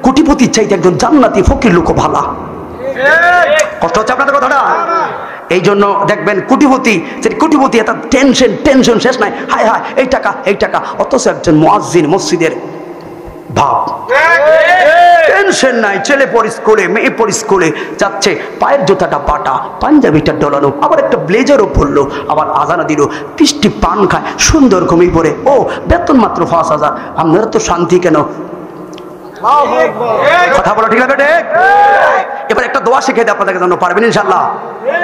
কোটিপতির চাইতে একজন জান্নাতি ফকির লোক ভালা। কষ্ট হচ্ছে আপনাদের কথাটা? এই জন্য দেখবেন কোটিপতি, কোটিপতি এত টেনশন শেষ নাই, হায় হায় এই টাকা, অথচ একজন মুয়াজ্জিন মসজিদের ভাব, টেনশন নাই, ছেলে পড়ি স্কুলে, মেয়ে পড়ি স্কুলে যাচ্ছে, পায়ের জুতাটা পাটা, পাঞ্জাবিটা ডলানো, আবার একটা ব্লেজারও পরলো, আবার আজানা দিল, 30টি পান খায়, সুন্দর ঘুমিয়ে পড়ে, ও বেতন মাত্র 5,000, আপনারা তো শান্তি কেন? কথা বলা ঠিক আছে? এবার একটা দোয়া শিখে দেয় আপনাদের জন্য, পারবেন ইনশাল্লাহ?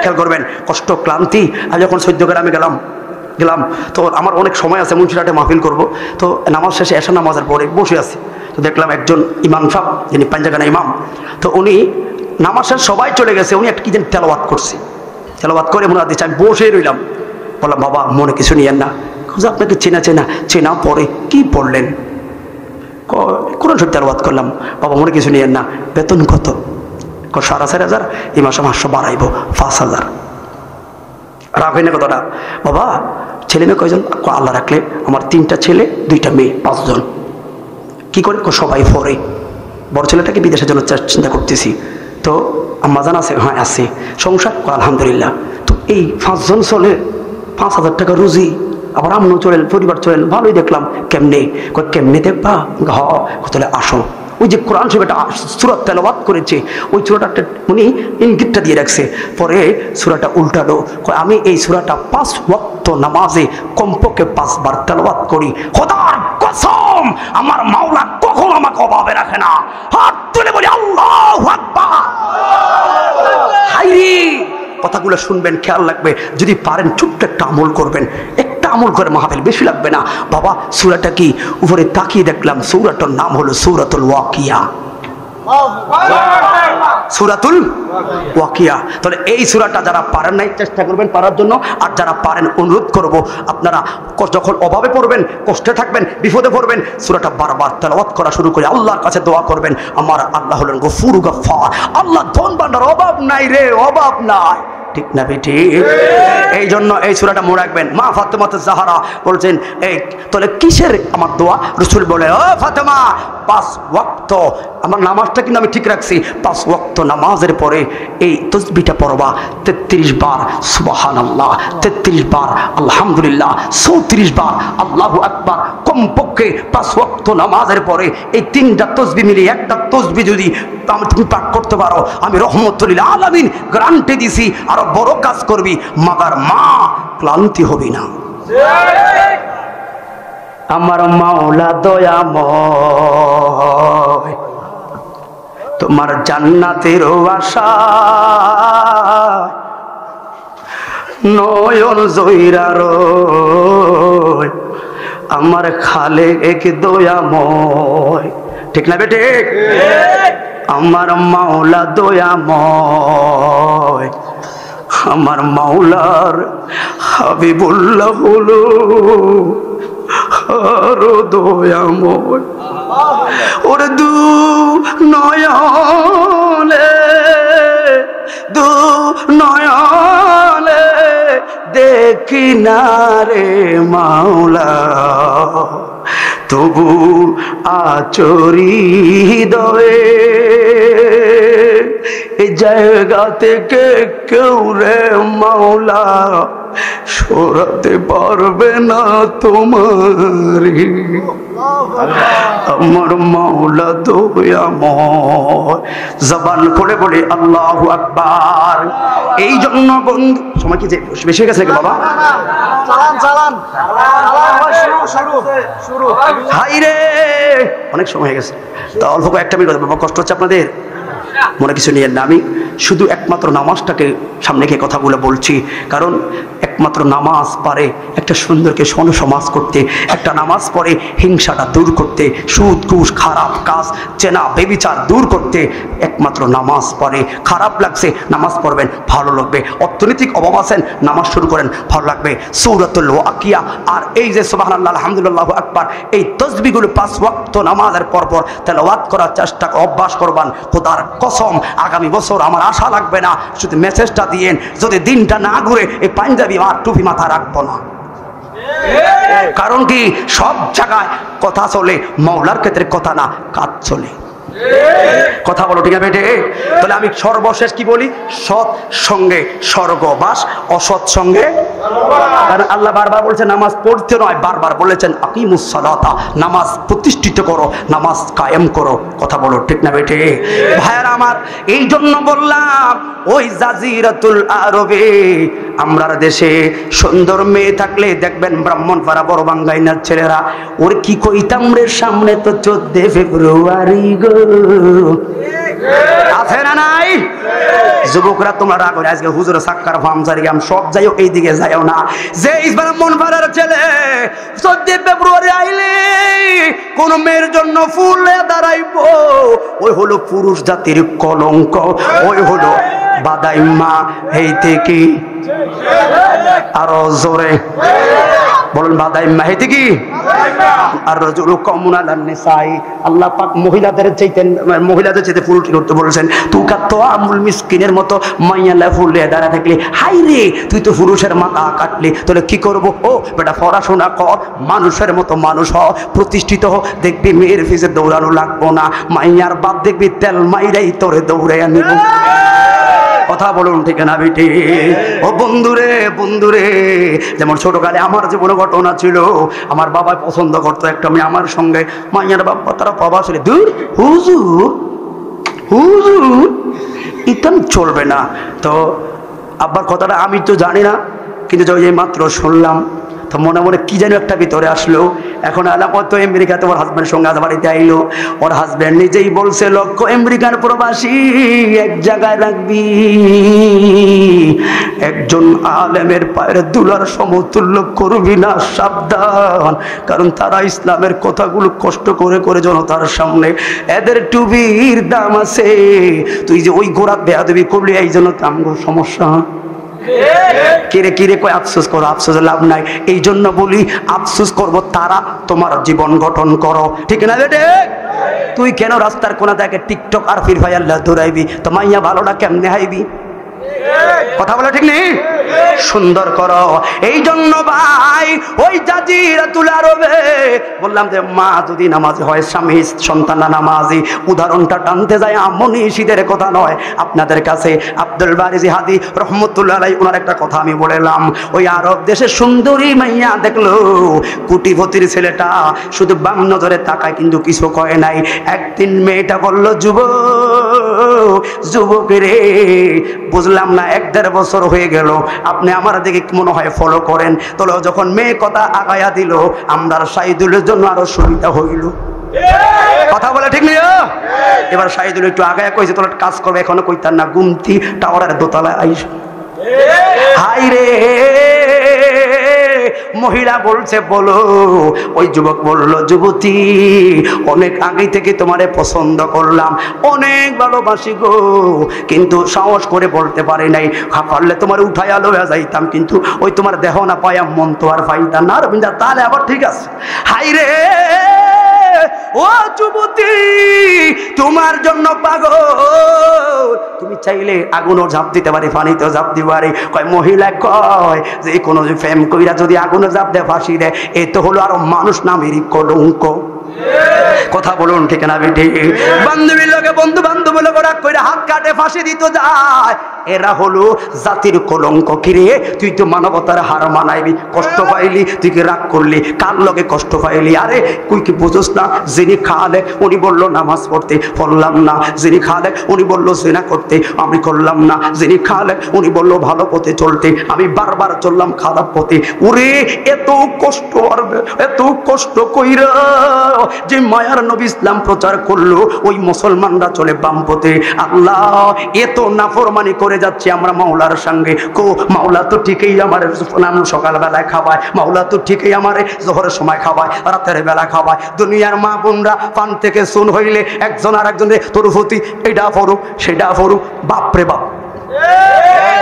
খেয়াল করবেন, কষ্ট ক্লান্তি। আমি যখন সৈদ্য গ্রামে গেলাম তো আমার অনেক সময় আছে, মুন্সিরহাটে মাহফিল করব, তো নামাজ শেষে এশার নামাজের পরে বসে আছি, তো দেখলাম একজন ইমাম সাহেব, যিনি পাঞ্জাগানা ইমাম, তো উনি নামাজ শেষ সবাই চলে গেছে, উনি একটা কি যেন তেলাওয়াত করছে, তেলাওয়াত করে মনে দিচ্ছে, আমি বসে রইলাম। বললাম বাবা মনে কিছু নিয়েন না, আপনাকে চেনা পরে কি পড়লেন? কোরআন শরীফ তেলাওয়াত করলাম। বাবা মনে কিছু নিয়েন না, বেতন কত? 4,500, এই মাসে 500 বাড়াইবো, 5,000। রাগ হয় না কথাটা? বাবা ছেলে মেয়ে কয়জন? আল্লাহ রাখলে আমার 3টা ছেলে 2টা মেয়ে, 5 জন। কি করে? সবাই পড়ে। বড় ছেলেটাকে বিদেশের জন্য চিন্তা করতেছি। তো আম্মাজান আছে? হ্যাঁ আছে। সংসার? আলহামদুলিল্লাহ। তো এই 5 জন চলে 5,000 টাকা রুজি, আবার আমরাও চলেন, পরিবার চলেন, ভালোই দেখলাম। কেমনে দেখবা? তাহলে আসো। ওই যে কোরআন শরীফ একটা সূরা তেলাওয়াত করেছে, ওই সূরাটা উনি ইঙ্গিতটা দিয়ে রাখছে, পরে সূরাটা উল্টালো, আমি এই সূরাটা 5 ওয়াক্ত নামাজে কমপক্ষে 5 বার তেলাওয়াত করি, খোদার কসম আমার মাওলা কখনো আমাকে অভাবে রাখে না। হাত তুলে বলি আল্লাহু আকবার। হাইরে কথাগুলো শুনবেন, খেয়াল রাখবে, যদি পারেন ছোট্ট একটা আমল করবেন, আমল করে মাহফিল, বেশি লাগবে না। বাবা সূরাটা কি? উপরে তাকিয়ে দেখলাম সূরাটার নাম হলো সূরাতুল ওয়াকিয়া। সূরাতুল ওয়াকিয়া। তাহলে এই সূরাটা যারা পারেন নাই চেষ্টা করবেন পারার জন্য, আর যারা পারেন অনুরোধ করব আপনারা যখন অভাবে পড়বেন, কষ্টে থাকবেন, বিপদে পড়বেন, সূরাটা বারবার তেলাওয়াত করা শুরু করে আল্লাহর কাছে দোয়া করবেন। আমার আল্লাহ হলেন গফুর গফফার, আল্লাহ ধন ভান্ডার, অভাব নাই রে, অভাব নাই। ঠিক না বেটি? এই জন্য এই সূরাটা মনে রাখবেন। মা ফাতেমা জাহরা বলছেন, এই তাহলে কিসের আমার দোয়া? রাসূল বলে, ও ফাতেমা 5 ওয়াক্ত আমার নামাজটা কিন্তু আমি ঠিক রাখছি, 5 ওয়াক্ত নামাজের পরে এই তাসবিহটা পড়বা 33 বার সুবহানাল্লাহ, 33 বার আলহামদুলিল্লাহ, 34 বার আল্লাহু আকবার। কমপক্ষে 5 ওয়াক্ত নামাজের পরে এই 3টা তাসবিহ মিলিয়ে একটা তাসবিহ যদি তুমি পাঠ করতে পারো, আমি রহমতুল লিল আলামিন গ্যারান্টি দিছি আরো বড় কাজ করবি, মাগার মা ক্লান্তি হবি না। আমার মাওলা দয়াময়, তোমার জান্নাতের আশা নয়ন জয়রা রয়, আমার খালেক দয়াময়। ঠিক না বেটে? আমার মাওলা দয়াময়, আমার মাওলার হাবিবুল্লাহ হলো আরো দয়াময়। ওরে দু নয়নে দেখি না রে মাওলা, তবু আচরি হৃদয়ে এই জায়গা থেকে কেউ রে মাওলা সরাতে পারবে না তোমারি। আমার মাওলা দয়াময়। জবান করে বলে আল্লাহু আকবার। এই জন্য বন্ধু, সময় কি বেশি হয়ে গেছে নাকি বাবা? হাই রে অনেক সময় হয়ে গেছে, তা অল্প কয়েকটা মিনিট বাবা, কষ্ট হচ্ছে আপনাদের, মনে কিছু নিয়েন না। আমি শুধু একমাত্র নামাজটাকে সামনে রেখে কথাগুলো বলছি, কারণ একমাত্র নামাজ পারে একটা সুন্দরকে সমাজ করতে, একটা নামাজ পড়ে হিংসাটা দূর করতে, সুদ ঘুষ খারাপ কাজ চেনা বেবিচার দূর করতে একমাত্র নামাজ পড়ে। খারাপ লাগছে নামাজ পড়বেন, ভালো লাগবে। অর্থনৈতিক অভাব আছেন, নামাজ শুরু করেন, ভালো লাগবে। সূরাতুল ওয়াকিয়া আর এই যে সুবহানাল্লাহ আলহামদুলিল্লাহু আকবার, এই তাসবিহগুলো 5 ওয়াক্ত নামাজের পরপর তেলাওয়াত করার চেষ্টা অভ্যাস করবেন। খোদার কসম আগামী বছর আমার আশা লাগবে না, শুধু মেসেজটা দিয়েন, যদি দিনটা না ঘুরে এই পাঞ্জাবি আর টুপি মাথা রাখবো না। কারণ কি, সব জায়গায় কথা চলে, মাওলার ক্ষেত্রে কথা না, কাজ চলে। কথা বলো ঠিক আছে? তাহলে আমি সর্বশেষ কি বলি? সৎ সঙ্গে স্বর্গবাস, অসৎ সঙ্গে। কারণ আল্লাহ বারবার বলছেন নামাজ পড়তে নয়, বারবার বলেছেন আকিমুস সালাতা, নামাজ প্রতিষ্ঠিত করো, নামাজ কায়েম করো। কথা বলো ঠিক না বেটে? ভাইয়ারা আমার, এই জন্য বললাম ওই জাজিরাতুল আরবে আমরার দেশে সুন্দর মেয়ে থাকলে দেখবেন ব্রাহ্মণপাড়া বড় বাঙ্গাইনার ছেলেরা, ওর কি কইতাম রে, সামনে তো 14 ফেব্রুয়ারি গো, আছে না নাই? যুবকরা তোমরা রাগ করে আজকে হুজুর সাক্কার ফার্মসারি গাম সব যাইও, এই দিকে যাইও না। যে ব্রাহ্মণপাড়ার ছেলে 14 ফেব্রুয়ারি আইলে কোন মেয়ের জন্য ফুলে দাঁড়াইবো, ওই হলো পুরুষ জাতির কলঙ্ক, ওই হলো বাদাইম্মা। হেইতে কি আরো জোরে বলুন, বাদাইম্মা হেইতে কি? আর রাজুল কমুনাল নিসাই, আল্লাহ পাক মহিলাদের চাইতে ফুল করতে বলেছেন। তুকা তো আমুল মিসকিনের মতো মাইয়ালা ফুলে দাঁড়া থাকলে, হাই রে তুই তো পুরুষের মাথা কাটলি, তাহলে কি করবো? ও বেটা পড়াশোনা কর, মানুষের মতো মানুষ হ, প্রতিষ্ঠিত হ, দেখবি মেয়ের পিছে দৌড়ানো লাগবো না, মাইয়ার বাপ দেখবি তেল মাইরাই তোরে দৌড়ে আনিব। কথা বলুন ঠিক না বেটি? ও বন্ধুরে, বন্ধুরে, যেমন ছোটকালে আমার জীবনে ঘটনা ছিল, আমার বাবা পছন্দ করতো একটা মেয়ে আমার সঙ্গে, মাইয়ার বাবা তারা বাবা ছিল দূর, হুজুর হুজুর ইতাম চলবে না। তো আব্বার কথাটা আমি তো জানি না, কিন্তু যে মাত্র শুনলাম তো মনে মনে কি যেন একটা ভিতরে আসলো। এখন আলাপত আমেরিকাতে ওর হাজব্যান্ডের সঙ্গে আজ বাড়িতে আইলো, ওর হাজব্যান্ড নিজেই বলছে লক্ষ্য আমেরিকার প্রবাসী এক জায়গায় রাখবি, একজন আলেমের পায়ের দুলার সমতুল্য করবি না, সাবধান। কারণ তারা ইসলামের কথাগুলো কষ্ট করে করে জনতার সামনে, এদের টুবির দাম আছে, তুই যে ওই গোড়া বেয়াদবি করলি এই জন্য আমগো সমস্যা। কিরে কিরে কয় আফসোস করো, আফসোস লাভ নাই। এই জন্য বলি আফসোস করবো তারা, তোমার জীবন গঠন করো, ঠিক না বেটে? তুই কেন রাস্তার কোনা দেখে টিকটক আর ফির ভাই আল্লাহ দৌড়াইবি, তো মাইয়া ভালোটা কেমনে হাইবি? কথা বলে ঠিক নেই? সুন্দর করো। এই জন্য ভাই ওই জাজিরাতুল আরবে বললাম যে মা যদি নামাজি হয়, স্বামী সন্তানরা নামাজি, উদাহরণটা টানতে যায় আমনি শীতের কথা নয়। আপনাদের কাছে আব্দুল বারি জিহাদি রহমতুল্লাহ আলাইহি ওনার একটা কথা আমি বললাম, ওই আরব দেশে সুন্দরী মাইয়া দেখলো, কোটিপতির ছেলেটা শুধু বাম নজরে তাকায় কিন্তু কিছু কয় নাই। একদিন মেয়েটা বলল, যুবক রে, বুঝলাম না 1-1.5 বছর হয়ে গেল আপনি আমার দিকে মনে হয় ফলো করেন। তাহলে যখন মেয়ে কথা আগায়া দিল, আমরা শাহিদুলের জন্য আরো সুবিধা হইল। কথা বলে ঠিক নেই? এবার শাহিদুল একটু আগায়া কইছে তোর কাজ করবে, এখনো কইতার না, গুমতি টাওয়ারের দোতলায় আইস। হাই রে, মহিলা বলছে বলো। ওই যুবক বলল, যুবতী অনেক আগে থেকে তোমারে পছন্দ করলাম, অনেক ভালোবাসি গো, কিন্তু সাহস করে বলতে পারি নাই, পারলে তোমার উঠাইয়া লইয়া যাইতাম, কিন্তু ওই তোমার দেহ না পাইয়া মন তো আর পাইতাম না। রবীন্দ্র তাহলে আবার ঠিক আছে। হাই রে ও যুবতী, তোমার জন্য পাগল, তুমি চাইলে আগুনও ঝাঁপ দিতে পারি, পানিতেও ঝাঁপ দিতে পারি। কয় মহিলা কয় যে কোনো প্রেম কইরা যদি আগুনে ঝাঁপ দেয়, ফাঁসি দেয়, এ তো হলো আরো মানুষ নামেরই কলঙ্ক। কথা বলুন ঠিক না বেটি? বান্ধবীর লোকে বন্ধু বান্ধব লোক রাগ করে হাত কাটে ফাঁসি দিত যায়, এরা হলো জাতির কলঙ্ক। কিরে তুই তো মানবতার হার মানাইবি, কষ্ট পাইলি, তুই কি রাগ করলি, কার লগে কষ্ট পাইলি? আরে তুই কি বুঝোস না, যিনি খালে উনি বললো নামাজ পড়তে, পড়লাম না। যিনি খালে উনি বললো জিনা করতে, আমি করলাম না। যিনি খালে উনি বললো ভালো পথে চলতে, আমি বারবার চললাম খারাপ পথে। ওরে এত কষ্ট, এত কষ্ট কইরা যে মায়ার নবী ইসলাম প্রচার করলো ওই মুসলমানরা চলে বামপথে। আল্লাহ এত নাফরমানি করে যাচ্ছে আমরা মাওলার সঙ্গে। কো মাওলা তো ঠিকই আমার সকালবেলায় খাওয়ায়, মাওলা তো ঠিকই আমার জোহরের সময় খাওয়ায়, রাতের বেলা খাওয়ায়। দুনিয়ার মা বোনরা পান থেকে শুন হইলে একজন আর একজনের তোর প্রতি এটা পড়ো সেটা পড়ো, বাপরে বাপ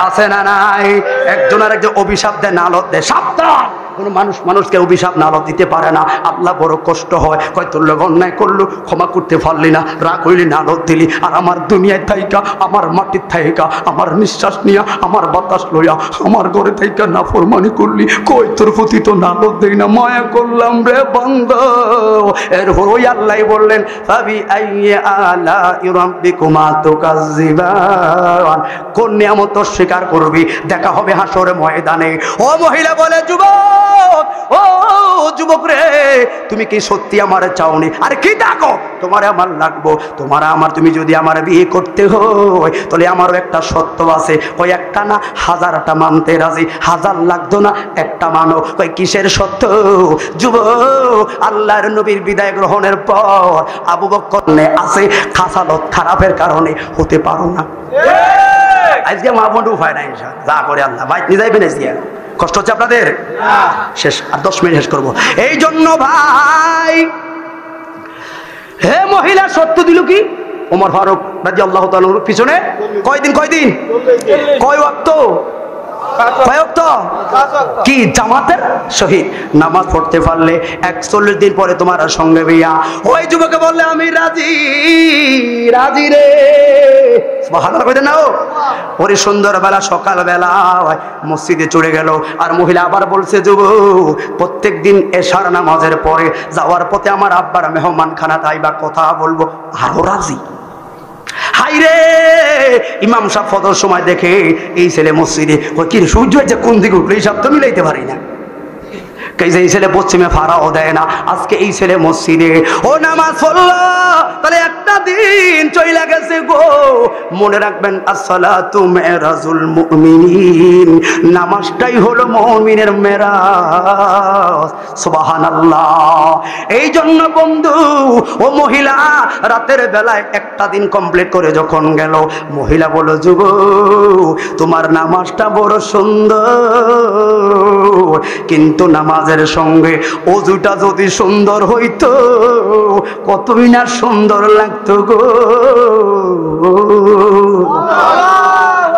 আছে না নাই? একজন আর একজন অভিশাপ দেয়, নালত দেয়, সাবধান। কোন মানুষ মানুষকে অভিশাপ নালত দিতে পারে না। আল্লাহ বড় কষ্ট হয়, কয় তোর লোক অন্যায় করলো, ক্ষমা করতে পারলি না, রাগ হইলি, নালত দিলি, আর আমার দুনিয়ায় থাইকা, আমার মাটির থাইকা, আমার নিঃশ্বাস নিয়া, আমার বাতাস লইয়া, আমার ঘরে থাইকা নাফরমানি করলি, কই তোর প্রতি তো নালত দেই না, মায়া করলাম রে বান্দা। এরপর ওই আল্লাহ বললেন ফাবি আইয়ি আলাই রাব্বিকুমা তুকাজ্জিবান, কোন নিয়ামত স্বীকার করবি, দেখা হবে হাসর ময়দানে। ও মহিলা বলে যুবক, ও যুবক রে, তুমি কি সত্যি আমার চাওনি? আরে কি দেখো, তোমারে আমার লাগবো, তোমার আমার, তুমি যদি আমার বিয়ে করতে হয় তাহলে আমারও একটা সত্য আছে, ওই একটা না হাজারটা মানতে রাজি, হাজার লাগতো না একটা মানো। ওই কিসের সত্য? যুবক, আল্লাহর নবীর বিদায় গ্রহণের পর আবু বকর আছে খাসালত খারাপের কারণে হতে পারো না। আজকে মা বোন উপায় নাই, যা করে আল্লাহ ভাই নিজেই বেনেছি। কষ্ট হচ্ছে আপনাদের? শেষ, আর 10 মিনিট শেষ করবো। এই জন্য ভাই, হে মহিলা সত্য দিল কি? ওমর ফারুক রাদিয়াল্লাহু তাআলার পিছনে কয়দিন কয় ওয়াক্ত? কি জামাতের শহীদ, নামাজ পড়তে পারলে 41 দিন পরে তোমার সঙ্গে বিয়া। ওই যুবকে বললে আমি রাজি, রাজি রে, সুবহানাল্লাহ কইতে নাও। ওরে সুন্দর বেলা, সকাল বেলা মসজিদে চলে গেল, আর মহিলা আবার বলছে যুবক, প্রত্যেক দিন এশার নামাজের পরে যাওয়ার পথে আমার আব্বার মেহমান খানা তাইবা কথা বলবো, আরো রাজি। হাইরে ইমাম সাহেব ফজর সময় দেখে এই ছেলে মসজিদে, কি সূর্য যে কোন দিকে উঠলো এই সব তো মিলাইতে পারি না। এই ছেলে পশ্চিমে ফাড়াও দেয় না, আজকে এই ছেলে মসজিদে ও নামাজ পড়লো, তাহলে একটা দিন চইলা গেছে গো। মনে রাখবেন আসসালাতু মেরাজুল মুমিনিন, নামাজটাই হলো মুমিনের মেরাজ। সুবহানাল্লাহ। এই জন্য বন্ধু, ও মহিলা রাতের বেলায় একটা দিন কমপ্লিট করে যখন গেল, মহিলা বলল যুবক তোমার নামাজটা বড় সুন্দর, কিন্তু নামাজের সঙ্গে ওযুটা যদি সুন্দর হইতো কতই না সুন্দর লাগতো গো।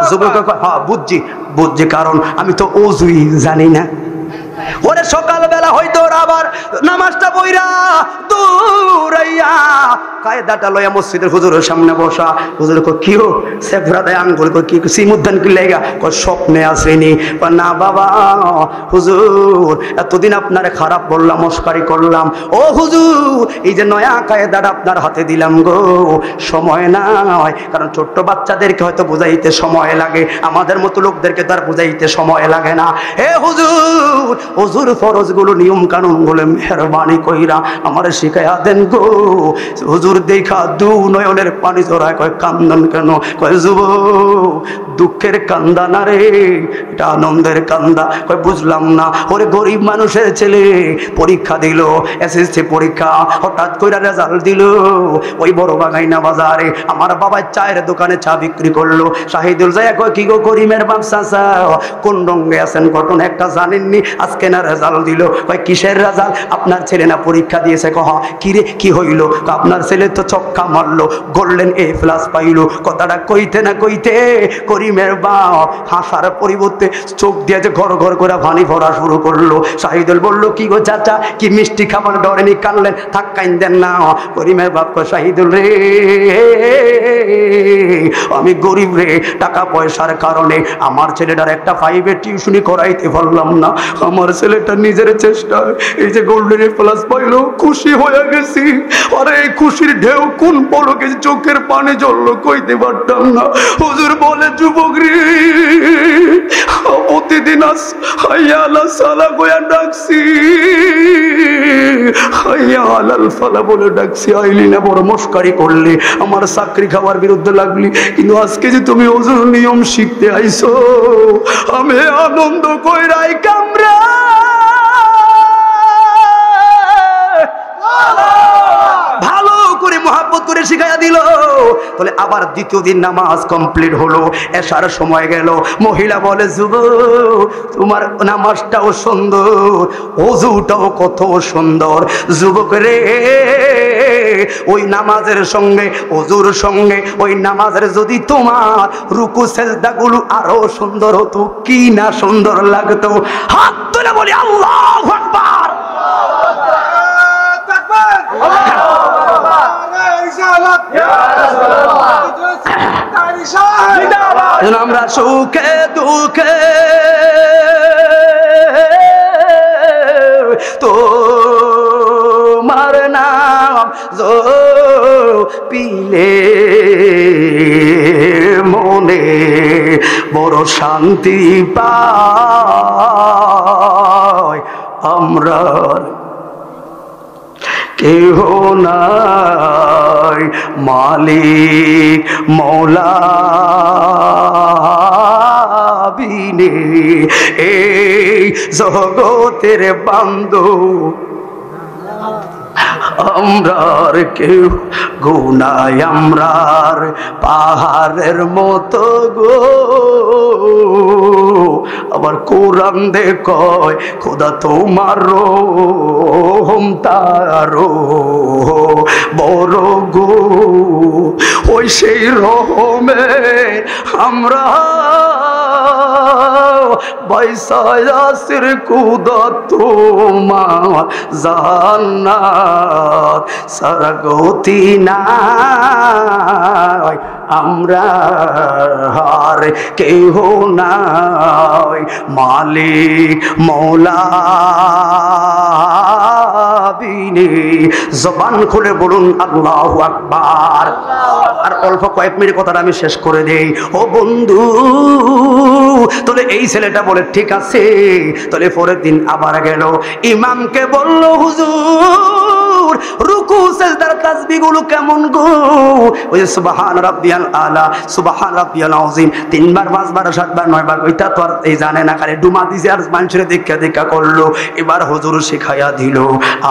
যুবক হ্যাঁ বুঝছি, কারণ আমি তো ওযুই জানি না। ওরে সকালবেলা হয়তো আবার নামাজটা বইরা দৌড়াইয়া কায়দাটা লইয়া মসজিদের হুজুরের সামনে বসা। হুজুর কো কি হো, সেফরা দেয় আঙ্গুল কো কি সিমুদ্দান কি লেগা, কো স্বপ্নে আসেনি। না বাবা হুজুর, এতদিন আপনারে খারাপ বললাম, মস্কারি করলাম, ও হুজুর এই যে নয়া কায়দাটা আপনার হাতে দিলাম গো, সময় নাই, কারণ ছোট্ট বাচ্চাদেরকে হয়তো বুঝাইতে সময় লাগে, আমাদের মতো লোকদেরকে তো আর বুঝাইতে সময় লাগে না। হে হুজুর, হুজুর ফরজগুলো নিয়ম কানুন গুলো মেহরবানি কইরা আমারে শিখাইয়া দেন গো। হুজুর দেখা দু নয়নের পানি জড়ায়, কয় কান্দন কেন? কয় যুবক দুঃখের কান্দা না রে, এটা আনন্দের কান্দা। কয় বুঝলাম না। ওরে গরিব মানুষের ছেলে পরীক্ষা দিল, এসএসসি পরীক্ষা, হঠাৎ কইরা রেজাল্ট দিল, ওই বড় বাগাইনা বাজারে আমার বাবা চায়ের দোকানে চা বিক্রি করলো। শাহিদুল যায় কয় কি গো করিমের বাপ চাচা কোন রঙে আছেন, ঘটনা একটা জানেননি, আজকে না রেজাল্ট দিল। কয় কিসের রেজাল্ট? আপনার ছেলে না পরীক্ষা দিয়েছে। কহ কি রে, কি হইল? আপনার ছেলে তো চক্কা মারলো, গোল্ডেন A+ পাইলো। কথাটা কইতে না কইতে করিমের বাপ হাসার পরিবর্তে চোখ দিয়ে যে ঘর ঘর করে পানি ভরা শুরু করলো। শাহিদুল বলল কি গো চাচা, কি মিষ্টি খাবার ডরেনি, কানলেন? থাক কাইন্দেন না। করিমের বাপ কয় শাহিদুল রে, আমি গরিব রে, টাকা পয়সার কারণে আমার ছেলেটার একটা 5 টিউশনি করাইতে পারলাম না। আমার ছেলেটা নিজের চেষ্টায় এই যে গোল্ডেন A+ পাইলো, খুশি হয়ে গেছি। আরে এই খুশির ঢেউ কোন পলকে চোখের পানি জ্বললো কইতে পারতাম না। হুজুর বলে যুবক রে, প্রতিদিন হাইয়া আলা সালা কইয়া ডাকছি, হাইয়া আলাল ফালা বলে ডাকছি, আইলি না, বড় মস্কারি করলি, আমার চাকরি খাওয়ার বিরুদ্ধে লাগলি, কিন্তু আজকে যে তুমি ওজুর নিয়ম শিখতে আইছো, আমি আনন্দ কইরাই কামরা। মহব্বত করে শিখাইয়া দিল। বলে আবার দ্বিতীয় দিন নামাজ কমপ্লিট হলো, এশার সময় গেল। মহিলা বলে যুবক তোমার নামাজটাও সুন্দর, ওযুটাও কত সুন্দর। যুবক রে, ওই নামাজের সঙ্গে ওযুর সঙ্গে ওই নামাজের যদি তোমার রুকু সেজদাগুলো আরো সুন্দর হতো, কি না সুন্দর লাগতো। হাত তুলে বলি আল্লাহু আকবার। আমরা সুখে দুঃখে তোমার নাম পিলে মনে বড় শান্তি পাই। আমরা কেহ নাই মালিক মৌলা বিনে, এই জগতের বান্ধব আমরার কেউ গুনাই, আমরার পাহাড়ের মতো গো। আবার কোরআন দে কয় খোদা তোমার রহম তারো বড় গো। ওই সেই রহমে আমরা বাইসায়াসের কুদা তোমার জান্নাত সারা গতি নাই, আমরা আর কেহ নাই মালিক মৌলা বিনে। জবান খুলে বলুন আল্লাহু আকবার। আর অল্প কয়েক মিনিট কথাটা আমি শেষ করে দেই। ও বন্ধু, তাহলে এই ছেলেটা বলে ঠিক আছে। তাহলে পরের দিন আবার গেল, ইমামকে বলল হুজুর রুকু সিজদার তাসবিহগুলো কেমন গো? ওই সুবহান রাব্বিয়াল আলা, সুবহান রাব্বিয়াল আযীম 3 বার 5 বার 7 বার 9 বার, ওইটা তো আর এই জানে না, খালি ডুমা দিছে আর মানুষের দেখা করলো। এবার হুজুর শিখাইয়া দিল,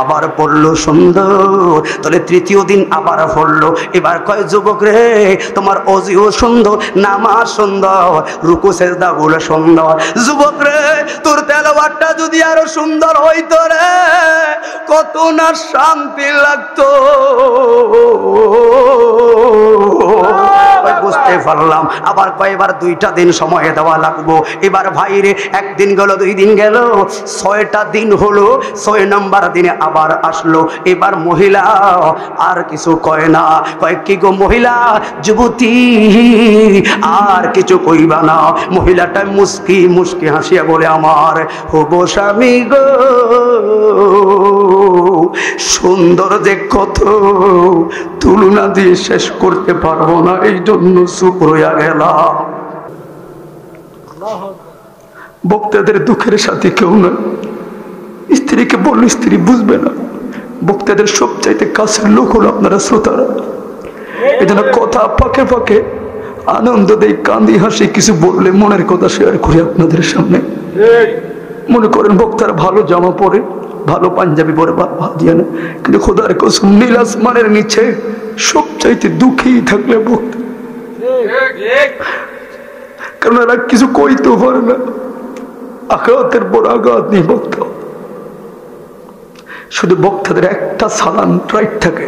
আবার পড়লো সুন্দর। তাহলে তৃতীয় দিন আবার পড়লো। এবার কয় যুবক রে, তোমার ওযিও সুন্দর, নামাজ সুন্দর, রুকু সিজদা গুলো সুন্দর। যুবক রে, তোর তেলাওয়াতটা যদি আরো সুন্দর হইতো রে, কত না শান্তি লাগতো। বুঝতে পারলাম। আবার কয়েকবার 2টা দিন সময় দেওয়া লাগবো। এবার ভাইরে একদিন গেল, 2 দিন গেল, 6টা দিন হলো। 6 নম্বর দিনে আবার আসলো। এবার মহিলা আর কিছু কয় না, কয় কি গো মহিলা যুবতী, আর কিছু কইবা না। মহিলাটা মুস্কি মুস্কি হাসিয়া বলে আমার হবো স্বামী গো, সুন্দর যে কত তুলনা দিয়ে শেষ করতে পারবো না, এই জন্য চুপ রইয়া গেলাম। বক্তাদের দুঃখের সাথে কেউ নয়। স্ত্রীকে বললে স্ত্রী বুঝবে না। বক্তাদের সবচাইতে কাছের লোক হলো আপনারা শ্রোতারা। এই জন্য কথা ফাঁকে ফাঁকে আনন্দ দেই, কান্দি হাসি, কিছু বললে মনের কথা শেয়ার করি আপনাদের সামনে। মনে করেন বক্তারা ভালো জামা পরে, ভালো পাঞ্জাবি পরে ভাজিয়া না, কিন্তু খোদার কসম নীল আসমানের নিচে সবচাইতে দুঃখী থাকলে বক্তা, কারণ এরা কিছু কইতে পারে না। আঘাতের পর আঘাত নিয়ে বক্তা, শুধু বক্তাদের একটা সালান রাইট থাকে,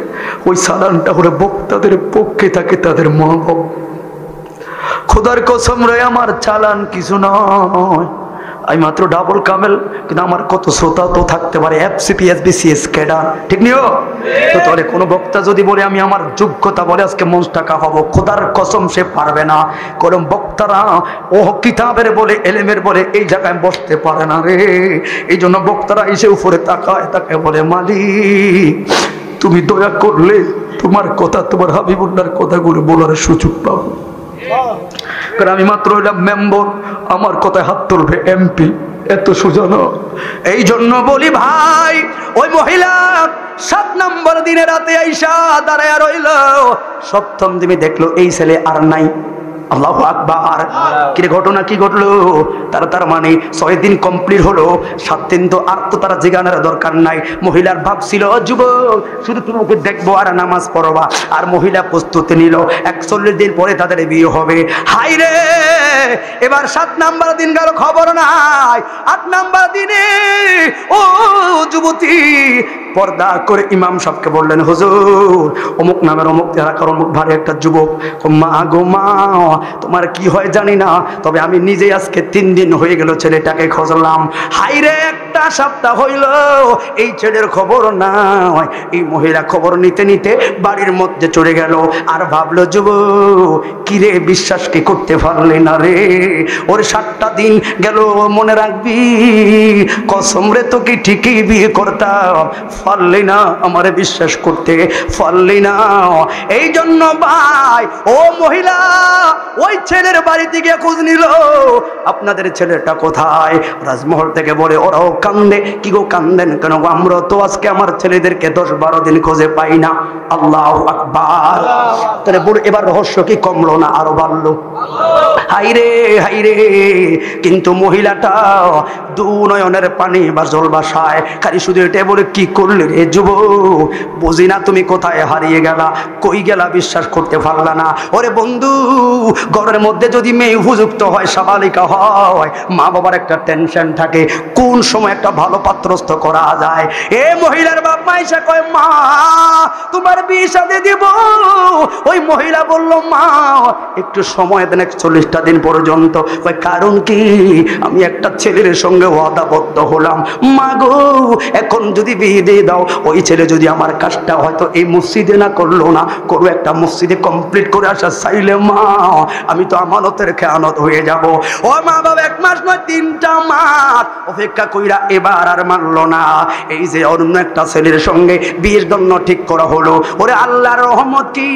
ওই সালানটা হলে বক্তাদের পক্ষে থাকে তাদের মা বাবা। খোদার কসম রে, আমার চালান কিছু নয়, আমি মাত্র ডাবল কামেল, কিন্তু আমার কত শ্রোতা তো থাকতে পারে এফসিপি এসবিসিএস ক্যাডার, ঠিক নিও তো। তাহলে কোনো বক্তা যদি বলে আমি আমার যোগ্যতা বলে আজকে মঞ্চটা কাঁপাবো, খোদার কসম সে পারবে না। কারণ বক্তারা ও কিতাবের বলে এলেমের বলে এই জায়গায় বসতে পারে না রে। এই জন্য বক্তারা এসে উপরে তাকায়, তাকে বলে মালিক তুমি দয়া করলে তোমার কথা, তোমার হাবিবুল্লাহর কথাগুলো বলার সুযোগ পাবো। কারণ আমি মাত্র হইলাম মেম্বার, আমার কথায় হাত তুলবে এমপি, এত সোজা না। এই জন্য বলি ভাই, ওই মহিলা 7 নম্বর দিনে রাতে আইসা দাঁড়ায় রইল। 7ম দিনে দেখলো এই ছেলে আর নাই। আল্লাহু আকবার। কি ঘটনা কি ঘটলো? তার মানে 6 দিন কমপ্লিট হলো, 7 দিন তো আর তো তারা জিগানোর দরকার নাই। মহিলার ভাবছিল যুবক শুধু তুমি ওকে দেখবো আর নামাজ পড়বা, আর মহিলা প্রস্তুতি নিল 41 দিন পরে তাদের বিয়ে হবে। হাই রে, এবার 7 নাম্বার দিন গেল, খবর নাই। 8 নাম্বার দিনে ও যুবতী পর্দা করে ইমাম সাহেবকে বললেন, হুজুর অমুক নামের অমুক এলাকার অমুক ভারী একটা যুবক, মা গো মা তোমার কি হয় জানি না, তবে আমি নিজে আজকে 3 দিন হয়ে গেল ছেলেটাকে খুঁজলাম। হাইরে, একটা সপ্তাহ হইল এই ছেলের খবর নাই। এই মহিলা খবর নিতে নিতে বাড়ির মধ্যে চলে গেল, আর ভাবলো যুবক কিরে বিশ্বাস কি করতে পারলে না রে? ওর 7টা দিন গেল, মনে রাখবি কসম রে তোকে ঠিকই বিয়ে করতাম, পারলি না আমারে বিশ্বাস করতে, পারলি না। এই জন্য ভাই ও মহিলা ওই ছেলের বাড়িতে গিয়ে খোঁজ নিল, আপনাদের ছেলেটা কোথায়? রাজমহল থেকে বলে, ওরাও কান্দে। কি গো কান্দেন কেন? আমরা তো আজকে আমার ছেলেদেরকে 10-12 দিন খুঁজে পাই না। আল্লাহু আকবার। তাহলে বড় এবার রহস্য কি কমলো না আরো বাড়লো? হাইরে হাইরে, কিন্তু মহিলাটা দু নয়নের পানি বা জল বাসায় খালি শুধু এটা বলে, কি করলে রে যুবক, বুঝি না তুমি কোথায় হারিয়ে গেলা, কই গেলা, বিশ্বাস করতে পারলা না। ওরে বন্ধু, ঘরের মধ্যে যদি মেয়ে উপযুক্ত হয়, সাবালিকা হয়, মা বাবার একটা টেনশন থাকে কোন সময় একটা ভালো পাত্রস্থ করা যায়। এ মহিলার বাপ মা এসে কয়, মা তোমার বিয়ে শাদী দিব। ওই মহিলা বলল, মা একটু সময় দেন 41টা দিন পর্যন্ত। কয় কারণ কি? আমি একটা ছেলের সঙ্গে ওয়াদাবদ্ধ হলাম, মা গো এখন যদি বিয়ে দিয়ে দাও, ওই ছেলে যদি আমার কাজটা হয়তো এই মসজিদে না করলো না, করো একটা মসজিদে কমপ্লিট করে আসা চাইলে মা আমি তো আমানতের খেয়ানত হয়ে যাব। ও মা বাবা 1 মাস নয় 3টা মাস অপেক্ষা কইরা এবার আর মানলো না। এই যে অন্য একটা ছেলের সঙ্গে বিয়ের জন্য ঠিক করা হলো। ওরে আল্লাহর রহমত কি,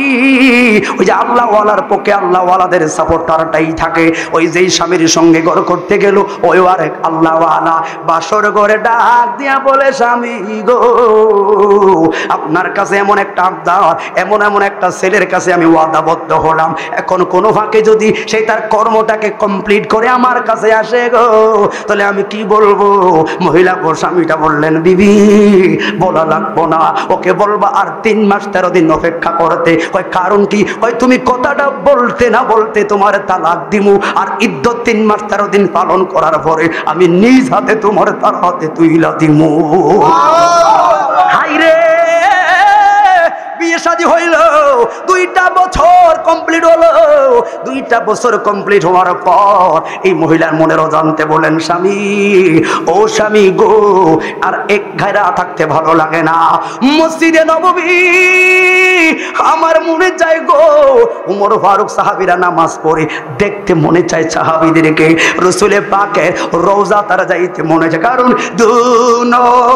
ওই যে আল্লাহ ওয়ালার পক্ষে আল্লাহ ওয়ালাদের সাপোর্টারটাই থাকে। ওই যেই স্বামীর সঙ্গে ঘর করতে গেল, ওই আরেক আল্লাহ ওয়ালা বাসর ঘরে ডাক দিয়া বলে, স্বামী গো আপনার কাছে এমন একটা আবদার, এমন একটা ছেলের কাছে আমি ওয়াদাবদ্ধ হলাম, এখন কোনো ফাঁকে যদি সেই তার কর্মটাকে কমপ্লিট করে আমার কাছে আসে গো, তাহলে আমি কি বলবো? মহিলা স্বামীটা বললেন, বিবি বলা লাগবো না, ওকে বলবা আর 3 মাস 13 দিন অপেক্ষা করতে। কয় কারণ কি? কয় তুমি কথাটা বলতে না বলতে তোমার তালাক দিমু, আর ইদ্যত 3 মাস 13 দিন পালন করার পরে আমি নিজ হাতে তোমার তার হাতে তুইলা দিমু। হাই রে, বিয়ে শাদী হইল, 2টা বছর কমপ্লিট হলো। 2টা বছর কমপ্লিট হওয়ার পর এই মহিলার মনের অজান্তে বলেন, স্বামী ও স্বামী গো আর এক ঘায়রা থাকতে ভালো লাগে না, মসজিদে নববী আমার মনে চাই গো। উমর ফারুক সাহাবীরা নামাজ পড়ে দেখতে মনে চায় সাহাবীদেরকে, রাসূল পাকের রওজা তারা যাইতে মনে চায়, কারণ দুনয়নে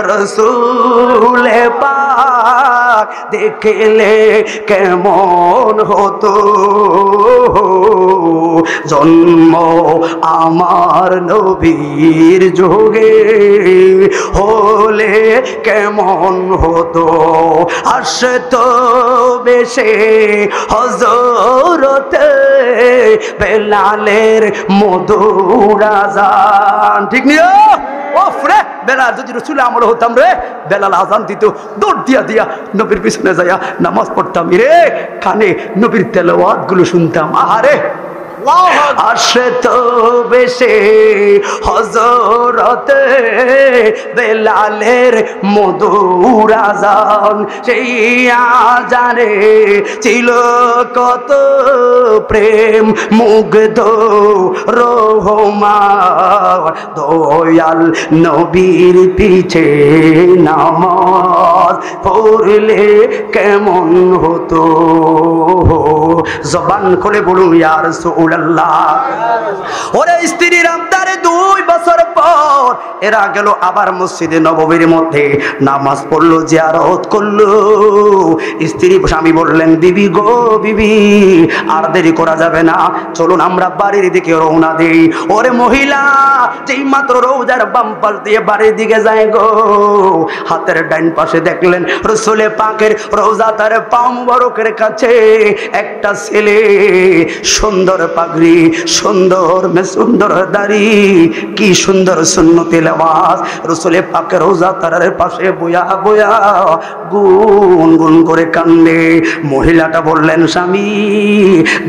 রাসূল পাক দেখলে কেমন হতো, জন্ম আমার নবীর যুগে হলে কেমন হতো, আসে তো বেশে হযরতে বেলালের মধুর আযান। ঠিক নিও ওফরে, বেলাল যদি রাসূল আমল হতাম রে, বেলাল আযান দিত, দৌড় দিয়া দিয়া নবীর পিছনে যাইয়া নামাজ পড়তাম রে, কানে নবীর তেলাওয়াত গুলো শুনতাম। আহারে আসে তো বেশে হযরতে বেলালের মধুর আযান, সেই আযানে ছিল কত প্রেম মুগ্ধ রহমান, দয়াল নবীর পিছে নামাজ পড়লে কেমন হতো। জবান খুলে বলুন ইয়া রাসূল রাসূলুল্লাহ। ওরে স্ত্রীর আবদারে 2 বছর পর এরা গেল আবার মসজিদে নববীর মধ্যে নামাজ পড়লো, জিয়ারত করলো। স্ত্রী স্বামী বললেন, বিবি গো বিবি, আর দেরি করা যাবে না, চলুন আমরা বাড়ির দিকে রওনা দেই। ওরে মহিলা যেই মাত্র রওজার বাম পাশ দিয়ে বাড়ির দিকে যায় গো, হাতের ডাইন পাশে দেখলেন রাসূলে পাকের রওজা তার পা মুবারকের কাছে একটা ছেলে, সুন্দর পাগড়ি, সুন্দর দাড়ি, কি সুন্দর সুন্নতি লেবাস, রাসূলে পাকের রওজা তার পাশে বয়া বয়া গুনগুন করে কান্দে। মহিলাটা বললেন, স্বামী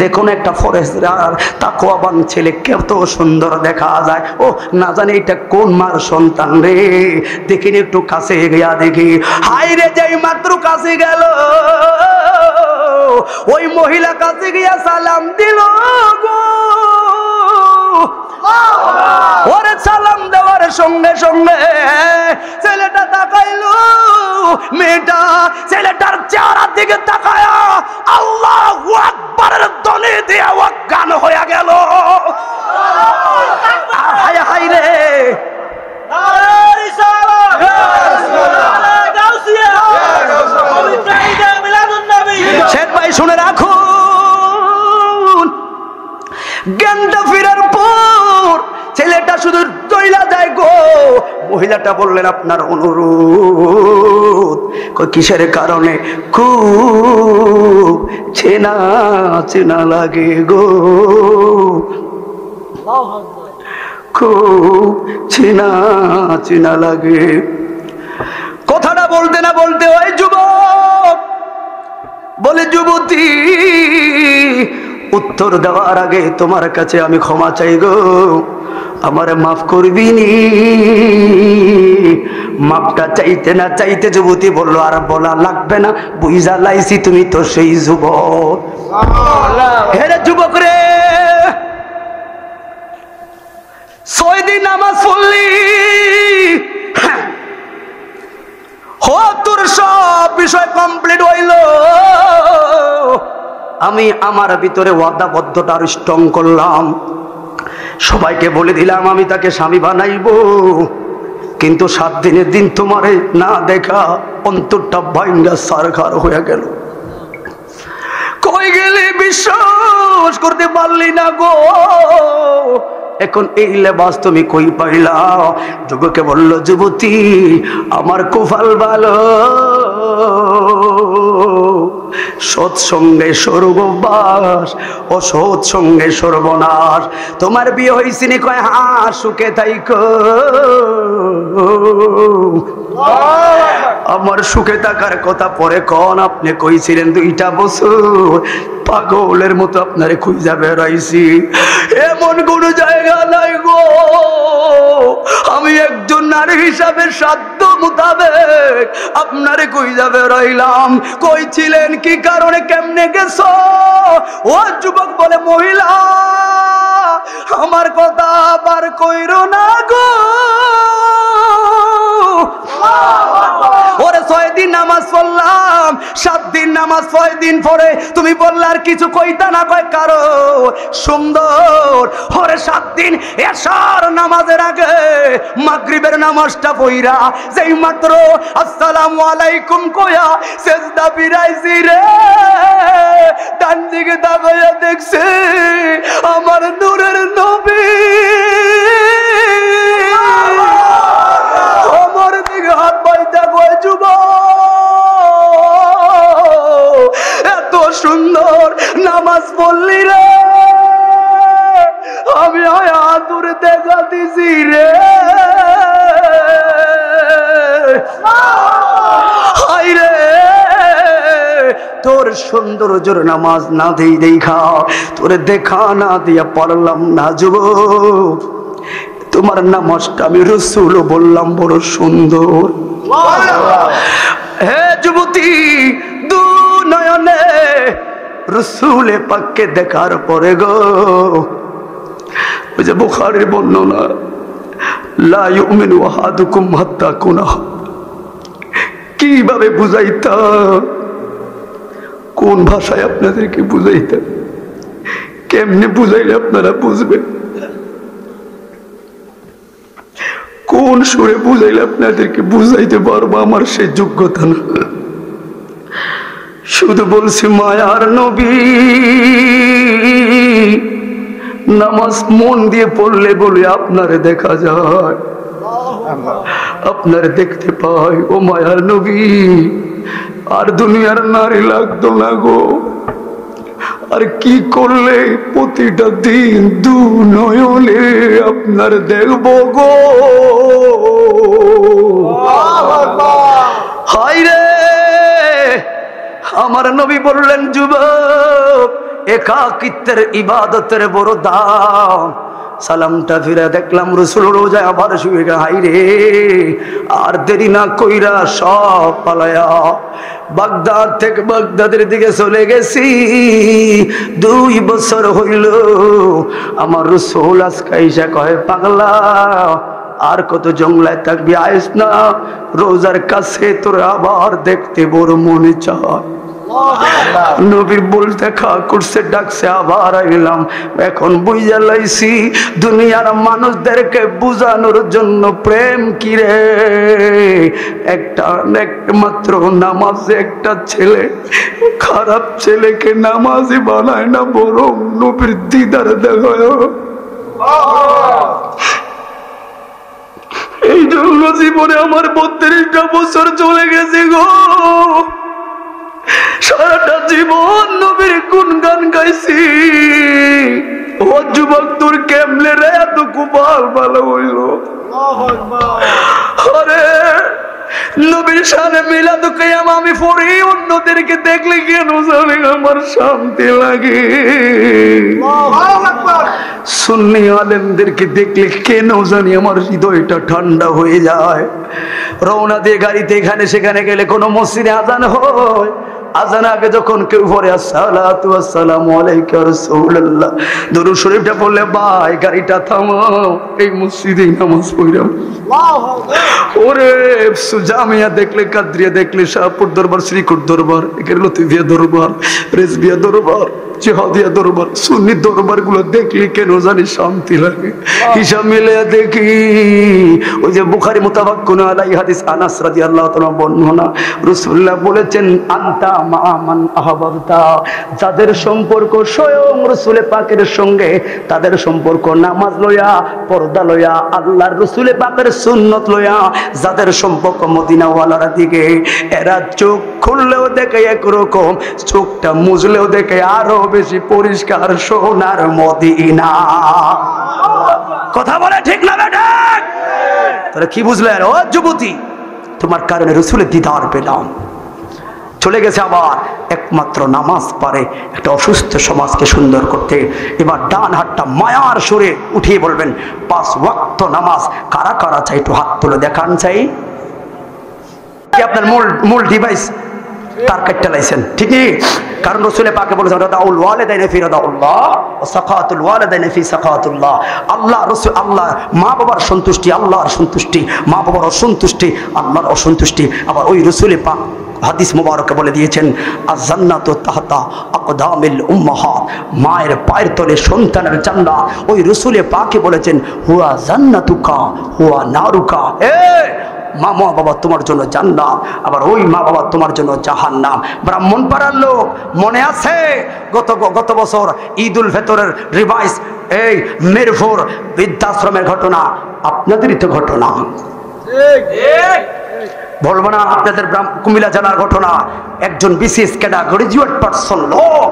দেখুন একটা ফরেস্টার তাকওয়াবান ছেলে কত সুন্দর দেখা যায়, ও না জানি এটা কোন মার সন্তান রে, দেখিনি একটু কাছে গিয়া দেখি। হাই রে, যেই মাত্র কাছে গেল ওই মহিলা কাছে গিয়া সালাম দিল গো। ওরে সালাম দেওয়ার সঙ্গে সঙ্গে ছেলেটা তাকাইলো, মেয়েটা ছেলেটার চেহারার দিকে তাকায়া আল্লাহু আকবারের ধ্বনি দিয়ে অজ্ঞান হয়ে গেল। হায় হায় রে, শেখ ভাই শুনে রাখুন, জ্ঞানটা ফেরার পর ছেলেটা শুধু দইলা যায় গো। মহিলাটা বললেন, আপনার অনুরোধ। কিসের কারণে? খুব চেনা চেনা লাগে গো, খুব চেনা চেনা লাগে। কথাটা বলতে না বলতে ওই যুবক বলে, যুবতী উত্তর দেওয়ার আগে তোমার কাছে আমি ক্ষমা চাই গো, আমারে মাফ করবি নি? মাপটা চাইতে না চাইতে যুবতী বলল, আর বলা লাগবে না, বুঝা লাইছি তুমি তো সেই যুবক। হেরে যুবক রে, 6 দিন নামাজ পড়লি, তোর সব বিষয় কমপ্লিট হইল, আমি আমার ভিতরে ওয়াদাবদ্ধতা স্ট্রং করলাম, সবাইকে বলে দিলাম আমি তাকে স্বামী বানাইব, কিন্তু 7 দিনের দিন তোমারে না দেখা অন্তরটা ভাঙ্গা সারখার হয়ে গেল। কই গেলি? বিশ্বাস করতে পারলি না গো, এখন এই লেবাস তুমি কই পাইলা? যুবকে বলল, যুবতী আমার কুফাল ভালো, সৎসঙ্গে স্বর্গবাস, অসৎ সঙ্গে সর্বনাশ। তোমার বিয়ে হয়েছে নি? কয় হ্যাঁ, সুখে থাইকো। আমার সুখে থাকার কথা পরে কন, আপনি কইছিলেন 2টা বছর, পাগলের মতো আপনারে খুঁজা বেড়াইছি, এমন কোন জায়গা নাই গো, আমি একজন নারী হিসাবে সাধ্য মোতাবেক আপনারে খুঁজা বেড়াইলাম। কইছিলেন কি কারণে, কেমনে গেছো? ও যুবক বলে, মহিলা আমার কথা আবার কইরো না গো। ওরে 6 দিন নামাজ পড়লাম, 7 দিন নামাজ, 6 দিন পরে তুমি বললে আর কিছু কইতা না। কয় কারো সুন্দর। ওরে 7 দিন এশার নামাজের আগে মাগরিবের নামাজটা পড়া যেই মাত্র আসসালামু আলাইকুম কয়া সেজদা বিরাইছি রে, ডান দিকে তাকায়া দেখছে আমার নূরের নবী, আমার দিকে হাত বাইতা কয়, যুবক এত সুন্দর নামাজ পড়লি রে, আমি আতুর দেখা দিছি রে। হায় রে, তোর সৌন্দর্যের নামাজ না দেই দেখা, তোরে দেখা না দিয়া পড়লাম না যুবক, তোমার নামাজটা আমি রাসূল বললাম বড় সুন্দর। হে যুবতী, 2 নয়নে রাসূলে পাককে দেখার পরে গো, ওই যে বুখারীর বর্ণনা, লা ইউমিনু আহাদুকুম হাত্তা কুনা, কিভাবে বুঝাইতাম, কোন ভাষায় আপনাদেরকে বুঝাইতাম, কেমনে বুঝাইলে আপনারা বুঝবেন? কোন সুরে বুঝাইলে আপনাদেরকে বুঝাইতে পারবো? আমার সে যোগ্যতা না। শুধু বলছি মায়ার নবী, নামাজ মন দিয়ে পড়লে বলে আপনারে দেখা যায়, আপনারে দেখতে পাই। ও মায়ার নবী, আর দুনিয়ার নারী লাগতো না গো। আর কি করলে প্রতিটা দিন দু নয়নে আপনার দেখব গো। হাই রে, আমার নবী বললেন যুবক, একাকিত্বের ইবাদতের বড় দাম। সালামটা ফিরে দেখলাম রসুল রোজায় আবার শুয়ে গে। হাই রে, আর দেরি না কইরা সব পালায়া বাগদাদ থেকে বাগদাদের দিকে চলে গেছি। 2 বছর হইল আমার রসুল আজকে এসে কয়, পাগলা আর কত জংলায় থাকবি, আইস না রোজার কাছে, তোর আবার দেখতে বড় মনে চায়। নবীর বল দেখা করছে, ডাকছে, আবার আইলাম। এখন বুঝা লাইছি দুনিয়ার মানুষদেরকে বুঝানোর জন্য প্রেম কি রে। একমাত্র নামাজে একটা ছেলে খারাপ ছেলেকে নামাজি বানায় না, বরং নবীর দিদার দেখায়। এই জন্য জীবনে আমার 32টা বছর চলে গেছে গো। সারাটা জীবন নবীর গুণগান গাইছি। ও যুবক, তোর কেমনে রে এত কুপাল ভালো হইল? আরে নবীর সামনে মিলাদ কিয়াম আমি পড়ি, অন্যদেরকে দেখলে কেন জানি আমার শান্তি লাগে। সুন্নি আলেমদেরকে দেখলে কেন জানি আমার হৃদয়টা ঠান্ডা হয়ে যায়। রওনা দিয়ে গাড়িতে এখানে সেখানে গেলে কোনো মসজিদে আজান হয়, আজান আগে যখন কেউ পড়ে আসসালাতু ওয়াসসালামু আলাইকা রাসূলুল্লাহ, দরুদ শরীফটা পড়লে ভাই গাড়িটা থামাও, এই মসজিদে নামাজ পড়াম। ওরে জামিয়া দেখলে, কাদরিয়া দেখলে, শাহপুর দরবার, শ্রীকুট দরবার, এখানে লতিফিয়া দরবার, রেজবিয়া দরবার, জিহাদিয়া দরবার, সুন্নি দরবার গুলো দেখলে কেন জানি শান্তি লাগে। হিসাব মিলে দেখি ওই যে বুখারী মুতাফাক্কুন আলাইহি হাদিস আনাস রাদিয়াল্লাহু তাআলা বর্ণনা, রাসূলুল্লাহ বলেছেন, আনতা মা মান আহবাবতা, যাদের সম্পর্ক স্বয়ং রাসূল পাকের সঙ্গে, তাদের সম্পর্ক নামাজ লয়া, পর্দা লয়া, আল্লাহর রাসূল পাকের সুন্নাত লয়া, যাদের সম্পর্ক মদিনাওয়ালার দিকে, এরা চোখ খুললেও দেখে একরকম, চোখটা মুজলেও দেখে আরো বেশি পরিষ্কার সোনার মদিনা। কথা বলে ঠিক না বেটা? তাহলে কি বুঝলে? ও যুবতী, তোমার কারণে রাসূলের দিদার পেলাম। চলে গেছে আবার একমাত্র নামাজ পারে একটা অসুস্থ সমাজকে সুন্দর করতে। এবার ডান হাতটা মায়ার সুরে উঠিয়ে বলবেন, 5 ওয়াক্ত নামাজ কারা কারা চাই একটু হাত তুলে দেখান চাই। আপনার মূল ডিভাইস তার কাটতে লাইছেন, ঠিকই? কারণ রাসূলে পাকে বলেছেন, রাদাউল ওয়ালিদাইনি ফি রাদাউল্লাহ ওয়া সাকাতুল ওয়ালিদাইনি ফি সাকাতুল্লাহ। আল্লাহ রাসূল, আল্লাহ মা বাবার সন্তুষ্টি আল্লাহর সন্তুষ্টি, মা বাবার অসন্তুষ্টি আল্লাহর অসন্তুষ্টি। আবার ওই রাসূলে পাক হাদিস মুবারকে বলে দিয়েছেন, আয-জান্নাতু তাহতা আকদামিল উম্মাহাত, মায়ের পায়ের তলে সন্তানের জান্নাত। ওই রাসূলে পাকে বলেছেন, হুয়া জান্নাতুকা হুয়া নারুকা। মা বাবা তোমার জন্য জান্নাত, আবার ওই মা বাবা তোমার জন্য জাহান্নাম। ব্রাহ্মণপাড়ার লোক মনে আছে গত বছর ঈদুল ফিতরের রিভাইস, এই মিরপুর বৃদ্ধাশ্রমের ঘটনা, আপনাদেরই তো ঘটনা, বলবো না? আপনাদের কুমিল্লা জেলার ঘটনা। একজন বিসিএস ক্যাডার, গ্রাজুয়েট পারসন লোক,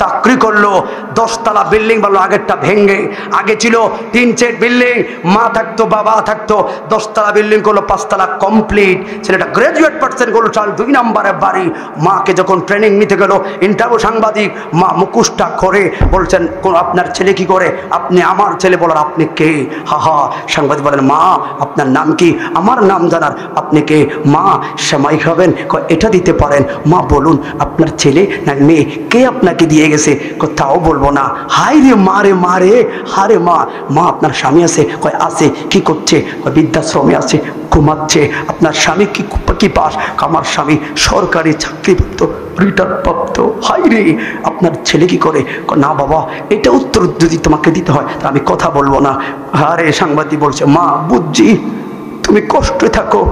চাকরি করলো, 10 তলা বিল্ডিং বানালো, আগেরটা ভেঙে। আগে ছিল 3 সেট বিল্ডিং, মা থাকতো বাবা থাকতো, 10 তলা বিল্ডিং করলো, 5 তলা কমপ্লিট। ছেলেটা গ্রাজুয়েট পারসন করলো, 2 নম্বরের বাড়ি। মাকে যখন ট্রেনিং নিতে গেল, ইন্টারভিউ সাংবাদিক, মা মুখোশটা করে বলছেন, আপনার ছেলে কি করে? আপনি আমার ছেলে। বলার আপনি কে? হা সাংবাদিক বলেন, মা আপনার নাম কি? আমার নাম জানার। আপনি কে? মা সেমাই খাবেন? এটা দিতে পারেন। মা বলুন আপনার ছেলে না মেয়ে? কে আপনাকে দিয়ে দিয়ে গেছে, তাও বলবো না। হাই রে মারে মারে, হারে মা, মা আপনার স্বামী আছে? কয় আছে। কি করছে? বৃদ্ধাশ্রমে আছে, ঘুমাচ্ছে। আপনার স্বামী কি পাস? আমার স্বামী সরকারি চাকরিপ্রাপ্ত, রিটায়ার প্রাপ্ত। হাই রে, আপনার ছেলে কি করে? না বাবা, এটা উত্তর যদি তোমাকে দিতে হয় তা আমি কথা বলবো না। আরে সাংবাদিক বলছে, মা বুঝছি তুমি কষ্টে থাকো,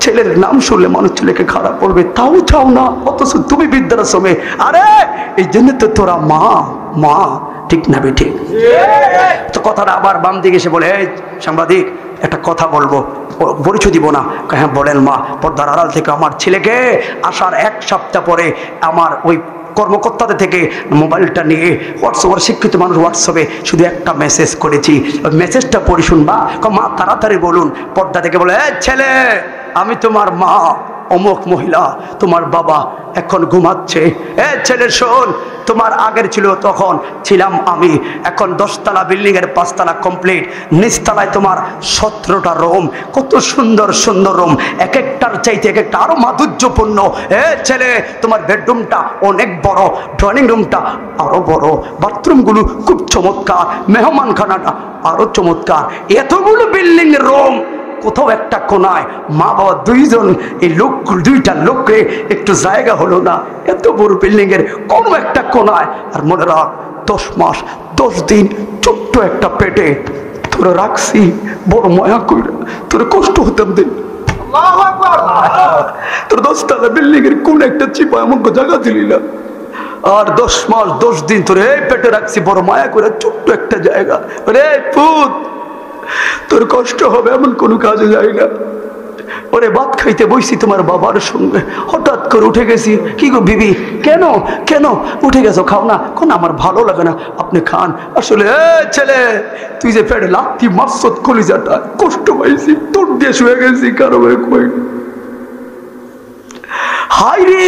ছেলের নাম শুনলে মানুষ ছেলেকে খারাপ করবে, তাও চাও না, অথচ তুমি বৃদ্ধাশ্রমে। আরে এই জন্য তো তোরা মা মা, ঠিক না বে ঠিক? তো কথাটা আবার বাম দিকে এসে বলে, এই সাংবাদিক একটা কথা বলবো, পরিচয় দিব না। হ্যাঁ বলেন মা। পর্দার আড়াল থেকে আমার ছেলেকে আসার 1 সপ্তাহ পরে আমার ওই কর্মকর্তাদের থেকে মোবাইলটা নিয়ে হোয়াটসঅ্যাপের শিক্ষিত মানুষ হোয়াটসঅ্যাপে শুধু একটা মেসেজ করেছি, ওই মেসেজটা পড়ি শুনবা। মা তাড়াতাড়ি বলুন। পর্দা থেকে বলে, ছেলে আমি তোমার মা অমুক মহিলা, তোমার বাবা এখন ঘুমাচ্ছে। ছেলে শোন, তোমার আগের ছিল তখন ছিলাম আমি, এখন 10 তলা বিল্ডিং এর 5 তলা কমপ্লিট, নিচতলায় তোমার 17টা রুম, কত সুন্দর সুন্দর রুম, এক একটার চাইতে এক একটা আরো মাধুর্যপূর্ণ। ছেলে তোমার বেডরুমটা অনেক বড়, ড্রয়িং রুমটা আরো বড়, বাথরুমগুলো খুব চমৎকার, মেহমানখানাটা আরো চমৎকার। এতগুলো বিল্ডিং এর রুম, কোথাও একটা কোনায় মা বাবা দুইজন, এই লোক 2টা লোককে একটু জায়গা হলো না, এত বড় বিল্ডিং এর কোনো একটা কোনায়। আর মনে রাখ, 10 মাস 10 দিন ছোট্ট একটা পেটে তোরা রাখছি, বড় মায়া করে তোরা কষ্ট হতাম দিন। তোর 10 তলা বিল্ডিং এর কোন একটা চিপা এমন জায়গা দিলি না, আর 10 মাস 10 দিন তোর এই পেটে রাখছি, বড় মায়া করে ছোট্ট একটা জায়গা। রে পুত, তোর কষ্ট হবে এমন কোনো কাজে যাই না। ওরে ভাত খাইতে বইছি তোমার বাবার সঙ্গে, হঠাৎ করে উঠে গেছি। কি গো বিবি, কেন কেন উঠে গেছো? খাও না। কোন আমার ভালো লাগে না, আপনি খান। আসলে ছেলে তুই যে পেটে লাথি মারছত, কলিজাটা কষ্ট পাইছি, তোর দিয়ে শুয়ে গেছি, কারো কই। হাই রে,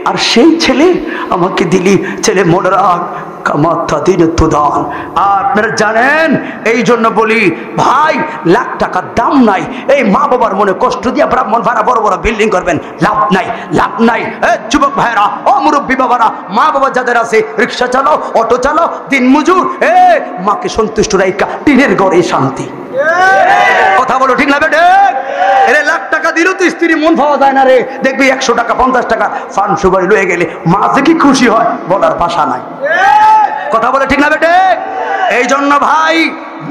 আর সেই ছেলে আমাকে দিলি। ছেলে মনে রাখ, কামাতা দিন তো দান। আর আপনারা জানেন, এই জন্য বলি ভাই, লাখ টাকার দাম নাই। এই মা বাবার মনে কষ্ট দিয়ে ব্রাহ্মণ ভাড়া বড় বড় বিল্ডিং করবেন, লাভ নাই, লাভ নাই। যুবক ভাইরা, ও মুরব্বী বাবারা, মা বাবা যাদের আছে, রিক্সা চালাও, অটো চালাও, দিন মজুর, মাকে সন্তুষ্ট রাইকা টিনের ঘরে শান্তি। কথা বলো ঠিক না বেটে? এরে লাখ টাকা দিলেও তো স্ত্রী মন পাওয়া যায় না রে। দেখবি 100 টাকা 50 টাকা ফান সুপারি লয়ে গেলে মা যে কি খুশি হয় বলার ভাষা নাই। কথা বলে ঠিক না বেটে? এই জন্য ভাই,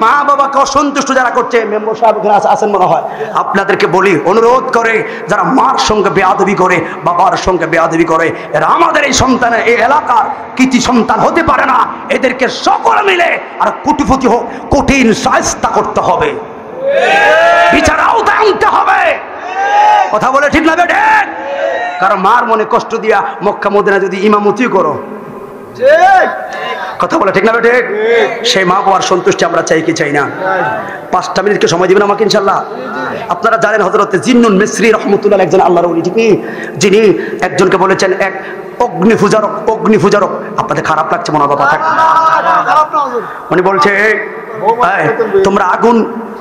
মা বাবাকে অসন্তুষ্ট যারা করছে, মেম্বার সাহেব আছেন মনে হয়, আপনাদেরকে বলি, অনুরোধ করে, যারা মার সঙ্গে বেয়াদবি করে, বাবার সঙ্গে বেয়াদবি করে, এরা আমাদের এই সন্তানের, এই এলাকার কৃতি সন্তান হতে পারে না। এদেরকে সকলে মিলে আর কুটিপতি হোক, কঠিন শায়েস্তা করতে হবে, বিচার আওতায় আনতে হবে। কথা বলে ঠিক না বেটে? কারণ মার মনে কষ্ট দিয়া মক্কা মদিনা যদি ইমামতি করো, কথা বলে ঠিক না বেটে? সেই মা বাবার সন্তুষ্টি আমরা চাই কি চাই না? 5টা মিনিটকে সময় দিবেন আমাকে ইনশাল্লাহ। আপনারা জানেন হযরত জিন্নুন মিসরি রাহমাতুল্লাহ একজন আল্লাহর ওলি, ঠিক, যিনি একজনকে বলেছেন এক অগ্নিপূজারক, অগ্নিপূজারক। আপনাদের খারাপ লাগছে মনে কথা থাকে, উনি বলছে তোমরা আগুন,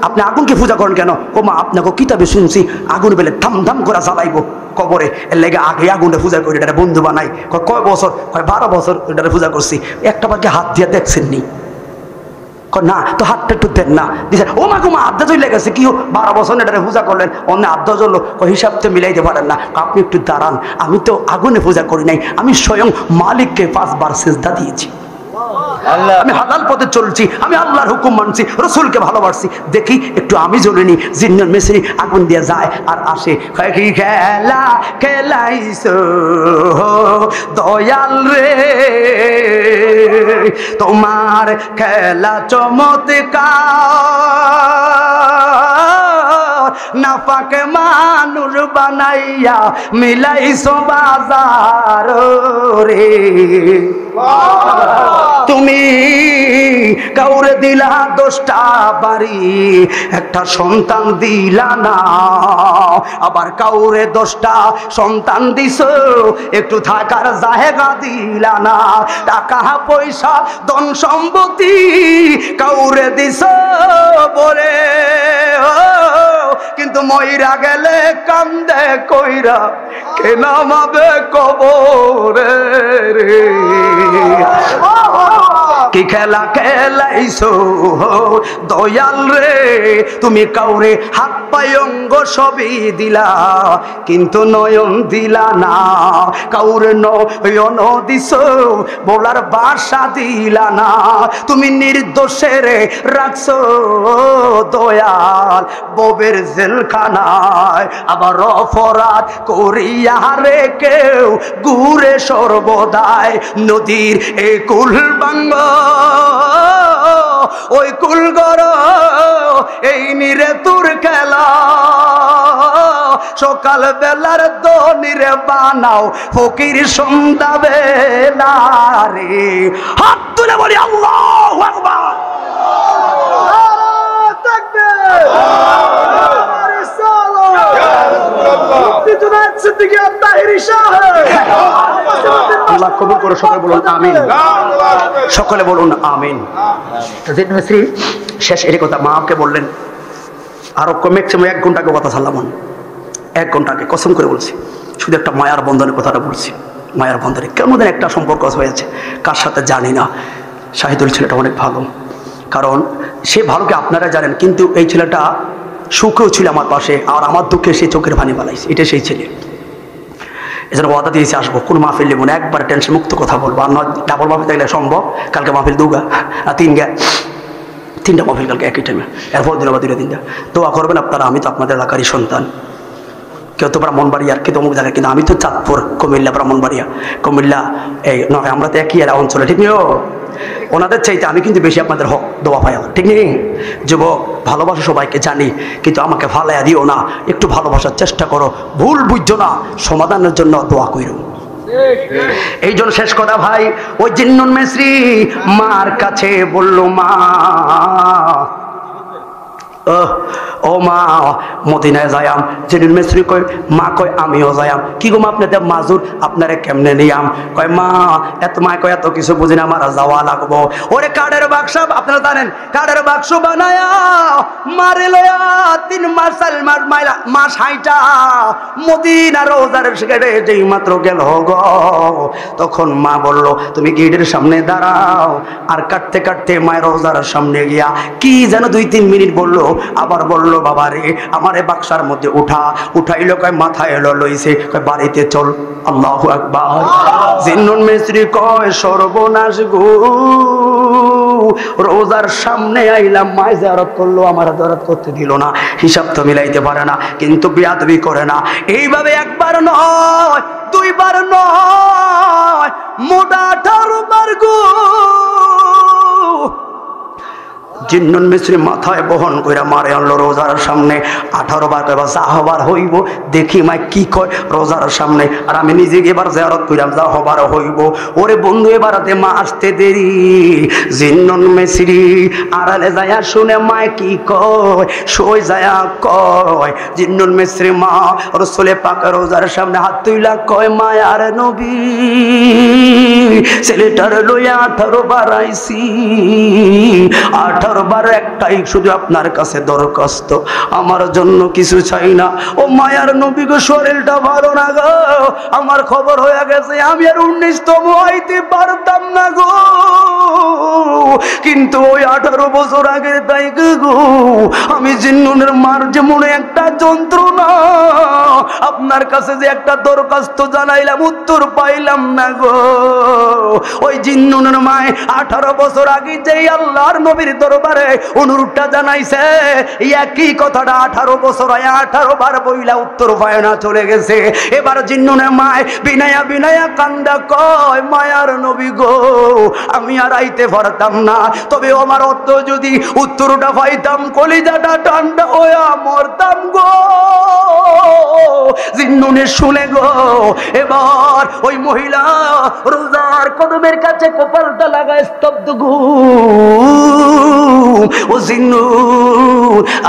আপনি আগুনকে পূজা করেন কেন? ও মা, আপনাকে কিতাবে শুনছি আগুন বেলে ধাম ধাম করে জ্বালাইবো কবরে, এর লেগে আগে আগুনে পূজা করি, এটা বন্ধু বানাই। কয় বছর? 12 বছর এটা পূজা করছি। একটা বাকি হাত দিয়ে দেখছেন নি? না, তো হাতটা একটু দেন না। দিচ্ছেন, ও মা গো মা, আড্ডা চলে গেছে। কি 12 বছর এটা পূজা করলেন, অন্য আড্ডা চললো, হিসাব তো মিলাইতে পারেন না। আপনি একটু দাঁড়ান, আমি তো আগুনে পূজা করি নাই, আমি স্বয়ং মালিককে 5 বার সিজদা দিয়েছি, আমি হালাল পথে চলছি, আমি আল্লাহর হুকুম মানছি, রসুলকে ভালোবাসছি। দেখি একটু আমি জ্বলিনি। জিন্নুন মিসরি আগুন দিয়ে যায় আর আসে, কি খেলা খেলাইছো দয়াল রে, তোমার খেলা চমৎকার, নাপাকে মানুষ বানাইয়া মিলাইছো বাজার রে। তুমি কাউরে দিলা 10টা বাড়ি, একটা সন্তান দিলা না। আবার কাউরে 10টা সন্তান দিছো, একটু থাকার জায়গা দিলা না। টাকা পয়সা ধন সম্পত্তি কাউরে দিছো বলে, কিন্তু মইরা গেলে কান্দে কইরা কে নামাবে কবরে রে কি খেলা খেলাইছো দয়াল রে তুমি কাউরে হাত পায় অঙ্গ সবই দিলা কিন্তু নয়ন দিলা না কাউরে নয়ন দিছো বলার ভাষা দিলা না তুমি নির্দোষের রাখছো দয়াল ববের জেলখানায় আবার অপরাধ করিয়া রে কেউ ঘুরে সর্বদায় নদীর এই কুল বাঙ্গ ওই কুল গড় এই নিরে তোর খেলা সকাল বেলার দনিরে বানাও ফকির সন্ধ্যা বেলা রে হাত তুলে বলি আল্লাহু আকবার আল্লাহ কবুল করে সকলে বলুন আমিন সকলে বলুন আমিন মিস্ত্রি শেষ এর কথা মাকে বললেন আরো ম্যাক্সিমাম 1 ঘন্টা কথা সারলাম 1 ঘন্টা আগে কসম করে বলছি শুধু একটা মায়ার বন্ধনের কথাটা বলছি মায়ার বন্ধনে কেমন একটা সম্পর্ক হয়েছে কার সাথে জানি না শাহিদুল ছেলেটা অনেক ভালো কারণ সে ভালোকে আপনারা জানেন কিন্তু এই ছেলেটা সুখেও ছিল আমার পাশে আর আমার দুঃখে সে চোখের পানি বানাইছে এটা সেই ছেলে এজন্য ওয়াদা দিয়েছি আসবো কোন মাহফিল নেব না একবার টেনশন মুক্ত কথা বলবো আর নয় ডাবল মাহফিল থাকলে সম্ভব কালকে মাহফিল 2 আর 3টা মাহফিল কালকে একই টাইমে এরপর দিন আবার 2টা 3টা দোয়া করবেন আপনারা আমি তো আপনাদের এলাকারই সন্তান কেউ তো ব্রাহ্মণবাড়িয়ার কেউ তো অমুক জায়গায় কিন্তু আমি তো চাঁদপুর কুমিল্লা ব্রাহ্মণবাড়িয়া কুমিল্লা এই নয় আমরা তো একই অঞ্চলে ঠিক নেই ওনাদের চাইতে আমি কিন্তু বেশি আপনাদের হক দোয়া পাই আমার ঠিক নেই যুবক ভালোবাসা সবাইকে জানি কিন্তু আমাকে ফালাইয়া দিও না একটু ভালোবাসার চেষ্টা করো ভুল বুঝছো না সমাধানের জন্য দোয়া করো এই জন্য শেষ কথা ভাই ওই জিন্নুন মিস্ত্রি মার কাছে বলল মা ও মা মদিনায় যায়াম জিন্নুন মিস্ত্রি কয় মা কয় আমিও যায়াম কি গো মা আপনাদের মাজুর আপনারে কেমনে নিয়াম কয় মা এত মা কয় এত কিছু বুঝি না আমার যাওয়া লাগবো ওরে কাঠের বাক্স আপনারা জানেন কাঠের বাক্স বানায়া মারে লয়া 3 মাস 4 মাস মাস হাইটা মদিনা রোজার গেটে যেই মাত্র গেল গো তখন মা বলল তুমি গেটের সামনে দাঁড়াও আর কাটতে কাটতে মায়ের রোজার সামনে গিয়া কি যেন 2-3 মিনিট বললো আবার বললো বাবা রে আমারে বাক্সার মধ্যে উঠাইলো কয় মাথায় এলো লইছে কয় বাড়িতে চল আল্লাহু আকবার জিন্নুন মিস্ত্রি কয় সর্বনাশ গো রোজার সামনে আইলাম মায় জিয়ারত করলো আমার জিয়ারত করতে দিল না হিসাব তো মিলাইতে পারে না কিন্তু বিয়াদবি করে না এইভাবে একবার নয় 2 বার নয় মোটা 18 বার গো জিন্নুন মিস্ত্রি মাথায় বহন কইরা মারে আনলো রোজার সামনে 18 বার কইবা যাহবার হইব দেখি মা কি কয় রোজার সামনে আর আমি নিজে এবার জিয়ারত কইরাম যাহবার হইব ওরে বন্ধু এবারতে মা আসতে দেরি জিন্নুন মিস্ত্রি আড়ালে যায়া শুনে মা কি কয় সই যায়া কয় জিন্নুন মিস্ত্রি মা রাসূলে পাক রোজার সামনে হাত তুইলা কয় মায়ার নবী ছেলেটার লইয়া 18 বার আইছি 18 বার একটাই শুধু আপনার কাছে দরখাস্ত আমার জন্য কিছু চাই না ও মায়ার নবী গো শরীরটা ভালো না গো আমার খবর হয়ে গেছে আমি আর 19তম হইতে পারতাম না গো কিন্তু ওই 18 বছর আগের তাই গো আমি জিন্নুনের মার যে মনে একটা যন্ত্রণা আপনার কাছে যে একটা দরখাস্ত জানাইলাম উত্তর পাইলাম না গো ওই জিন্নুনের মায় 18 বছর আগে যেই আল্লাহর নবীর দরবারে অনুরোধটা জানাইছে একই কথাটা 18 বছর 18 বার বইলা উত্তর পায় না চলে গেছে এবার জিন্নুনের মায় বিনায়া বিনায়া কান্দা কয় মায়ার নবী গো আমি আর আইতে পারতাম না তবে আমার অর্থ যদি উত্তরটা পাইতাম কলিজাটা ঠান্ডা হইয়া মরতাম গো জিন্নুনে শুনে গো এবার ওই মহিলা রোজার কদমের কাছে কপালটা লাগায় স্তব্ধ গো ও জিন্নু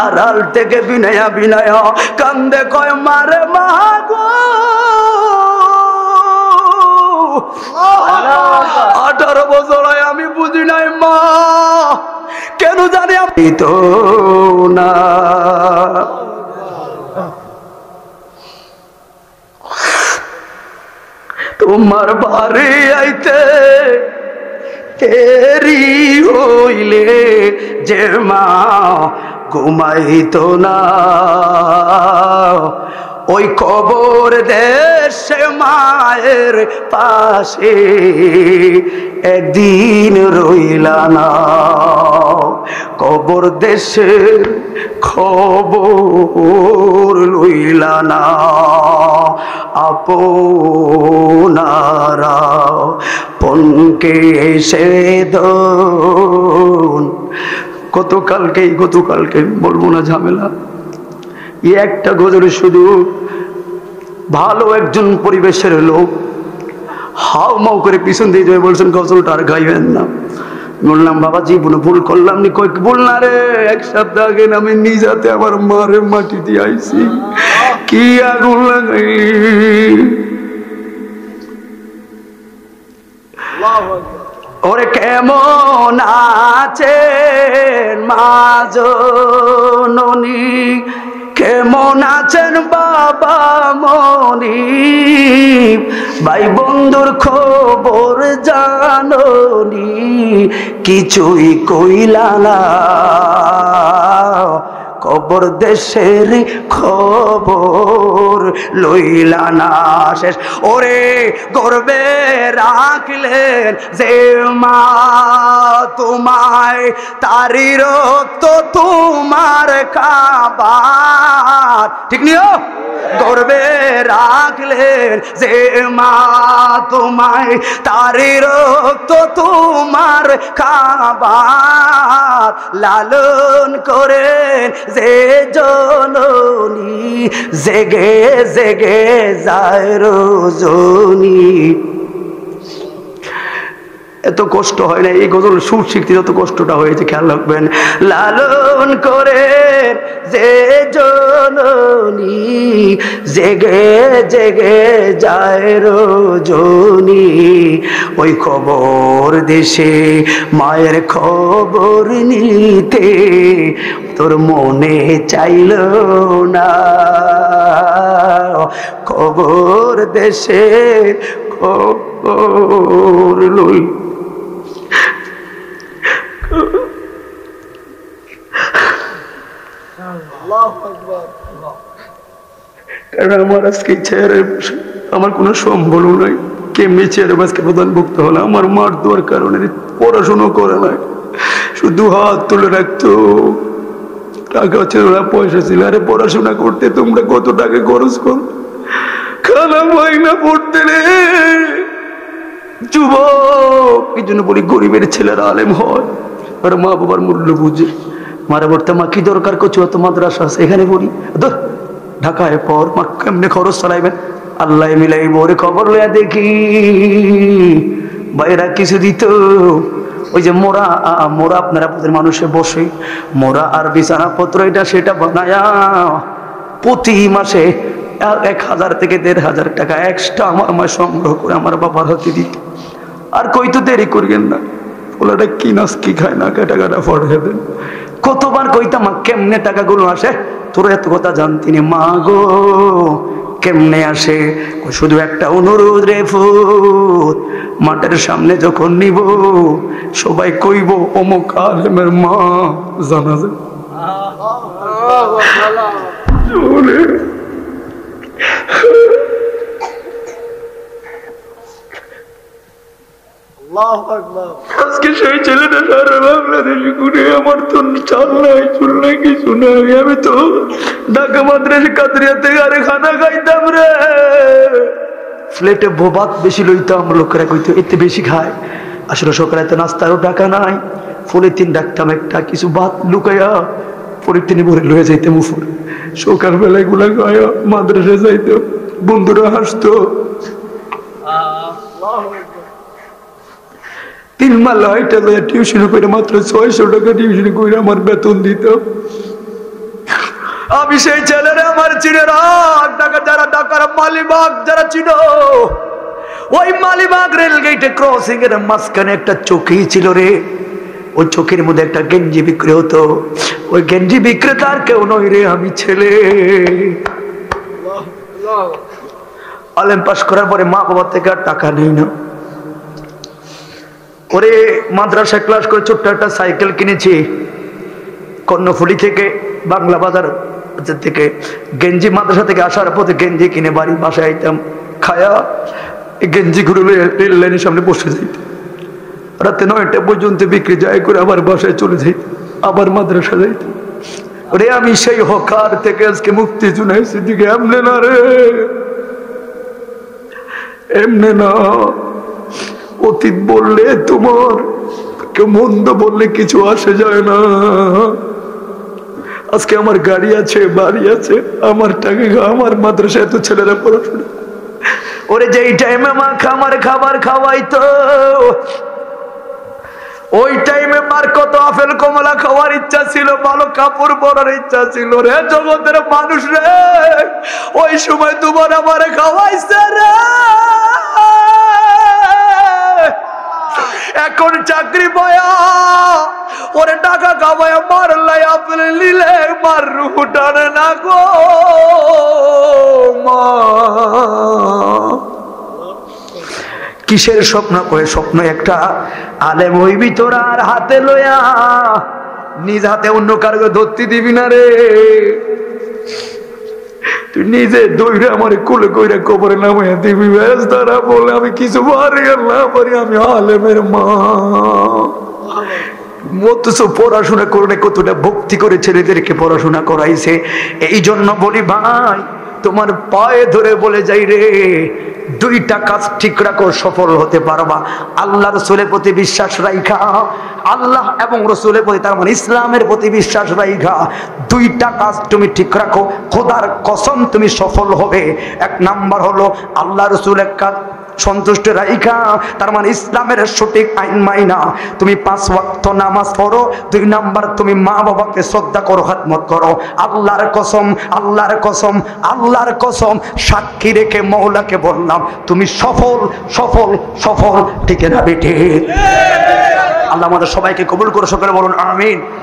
আড়াল থেকে বিনায়া বিনায়া কান্দে কয় মারে মা গো 18 বছর আমি বুঝি নাই মা কেন জানি আমি তো না তোমার বাড়ি আইতে দেরি হইলে যে মা ঘুমাইতো না, ওই কবর দেশে মায়ের পাশে একদিন রইলা না। কবর দেশের খবর লইলা না আপনারা পনকে এসে দন। গতকালকে বলবো না ঝামেলা, একটা গজল শুধু ভালো একজন পরিবেশের লোক হাও মাও করে পিছন দিয়ে যাবে বলছেন গজলটা আর গাইবেন না। বললাম বাবা জীবনে ভুল করলাম নি। কয়েক ভুল না রে, এক সপ্তাহ আগে আমি নিজাতে আমার মারে মাটি দিয়ে আইছি, কি আগুন লাগাইলি। ওরে কেমন আছেন মা জননী, কেমন আছেন বাবা মনি, ভাই বন্ধুর খবর জাননি, কিছুই কইলা না। কবর দেশের খবর লইলা না। শেষ ওরে গর্বে রাখলেন যে মা তোমায়, তারি রক্ত তোমার খাবার, ঠিক নিও। গর্বে রাখলেন যে মা তোমায়, তারি রক্ত তোমার খাবার, লালন করেন যে জননী, জেগে জেগে যায় রজনী। এত কষ্ট হয় না এই গজল সুর শিখতে, যত কষ্টটা হয়েছে খেয়াল রাখবেন। লালন করে যে জননী, জেগে জেগে যায় রজনী, ওই খবর দেশে মায়ের খবর নিতে তোর মনে চাইল না। খবর দেশে খবর লই, কারণ আমার আজকে চেয়ারে আমার কোনো সম্বল নাই, কেমনি চেয়ারে আজকে প্রধান ভুক্ত হলো। আমার মার দেওয়ার কারণে পড়াশুনো করে নাই, শুধু হাত তুলে রাখতো। টাকা ছিল না, পয়সা ছিল, আরে পড়াশোনা করতে তোমরা কত টাকা খরচ কর, খানা মাইনা পড়তে রে যুবক। এই জন্য বলি গরিবের ছেলেরা আলেম হয়, আর মা বাবার মূল্য বুঝে। মারা পড়তে মা কি দরকার করছো, অত মাদ্রাসা আছে এখানে পড়ি, ঢাকায় পর মা কেমনে খরচ চালাইবেন, আল্লাহ মিলাইব। ওরে খবর লইয়া দেখি বাইরা কিছু দিত, ওই যে মোরা মোরা আপনারা মানুষে বসে মোরা আর বিছানাপত্র এটা সেটা বানায়া প্রতি মাসে 1000 থেকে 1500 টাকা এক্সট্রা আমার মা সংগ্রহ করে আমার বাবার হাতে দিত। আর কই তো দেরি করিয়েন না, ওলাটা কি নাচ কি খায় না, টাকাটা ফড়ে দেন। কতবার কইতাম কেমনে টাকাগুলো আসে, তোর এত কথা জানতিনি মা গো কেমনে আসে। শুধু একটা অনুরোধ রে ফুত, মাঠের সামনে যখন নিব সবাই কইব অমুক আলেমের মা জানা যায়। আজকে সেই ছেলেটা সারা বাংলাদেশে ঘুরে, আমার তো চাল নাই চুল নাই কিছু নাই, আমি তো ঢাকা মাদ্রাসা কাদরিয়া থেকে আরে খানা খাইতাম রে, ফ্লেটে ভাত বেশি লইতাম, লোকেরা কইতো এতে বেশি খায়। আসলে সকালে তো নাস্তারও টাকা নাই, পলিথিন রাখতাম একটা কিছু ভাত লুকাইয়া, পলিথিনে ভরে লয়ে যাইতাম উপরে, সকালবেলা এগুলা খাইয়া মাদ্রাসা যাইতো, বন্ধুরা হাসতো। 3 মাস টিউশন করে মাত্র 600 টাকা টিউশন করে আমার বেতন দিত। আমি সেই ছেলেরা আমার চিনে ঢাকা, যারা ঢাকার মালিবাগ যারা চিনো, ওই মালিবাগ রেল গেটে ক্রসিং এর মাঝখানে একটা চৌকি ছিল রে, ওই চৌকির মধ্যে একটা গেঞ্জি বিক্রি হতো, ওই গেঞ্জি বিক্রেতার কেউ নয় রে, আমি ছেলে। আলেম পাস করার পরে মা বাবার থেকে আর টাকা নেই না। ওরে মাদ্রাসায় ক্লাস করে ছোট্ট একটা সাইকেল কিনেছি, কর্ণফুলি থেকে বাংলা বাজার থেকে গেঞ্জি, মাদ্রাসা থেকে আসার পথে গেঞ্জি কিনে বাড়ি বাসায় আইতাম, খায়া গেঞ্জি ঘুরে রেল লাইনের সামনে বসে যাইতাম, রাতে 9টা পর্যন্ত বিক্রি যায় করে আবার বাসায় চলে যাইতাম, আবার মাদ্রাসা যাইতাম। ওরে আমি সেই হকার থেকে আজকে মুক্তি শুনাইছি দিকে, এমনে না রে, এমনে না। অতীত বললে তোমার, কেউ মন্দ বললে কিছু আসে যায় না। আজকে আমার গাড়ি আছে, বাড়ি আছে, আমার টাকা, আমার মাদ্রাসায় এত ছেলেরা পড়াশোনা। ওরে যেই টাইমে মা আমার খাবার খাওয়াইতো, ওই টাইমে মার কত আপেল কমলা খাওয়ার ইচ্ছা ছিল, ভালো কাপড় পরার ইচ্ছা ছিল রে জগতের মানুষ রে। ওই সময় তোমার আমার খাওয়াইছে রে। এখন চাকরি পায়া ওরে টাকা কামায়া মারলাই আপেল নিলে মার রুহ টানে না গো মা। কিসের স্বপ্ন? কয়ে স্বপ্ন একটা আলেম হইবি তোরা, আর হাতে লইয়া নিজ হাতে অন্য কারো ধরতে দিবি না রে। তুই নিজে দৌড়ে আমার কোলে কইরা কবরে নামাইয়া দিবি, ব্যাস তারা বলে আমি কিছু পারি আর না পারি, আমি আলেমের মা। অথচ পড়াশোনা করে কতটা ভক্তি করে ছেলেদেরকে পড়াশোনা করাইছে। এই জন্য বলি ভাই, তোমার পায়ে ধরে বলে যাই রে, 2টা কাজ ঠিক রাখো, সফল হতে পারবা। আল্লাহ রসুলের প্রতি বিশ্বাস রাইখা, আল্লাহ এবং রসুলের প্রতি, তার মানে ইসলামের প্রতি বিশ্বাস রাইখা 2টা কাজ তুমি ঠিক রাখো, খোদার কসম তুমি সফল হবে। 1 নাম্বার হলো আল্লাহ রসুলের কাজ সন্তুষ্ট রাইখা, তার মানে ইসলামের সঠিক আইন মাইনা তুমি 5 ওয়াক্ত নামাজ পড়ো। 2 নাম্বার তুমি মা বাবাকে শ্রদ্ধা করো, খেদমত করো। আল্লাহর কসম, আল্লাহর কসম, আল্লাহর কসম সাক্ষী রেখে মওলাকে বললাম, তুমি সফল সফল সফল। ঠিক না বেটে? আল্লাহ আমাদের সবাইকে কবুল করে, সকলে বলুন আমিন।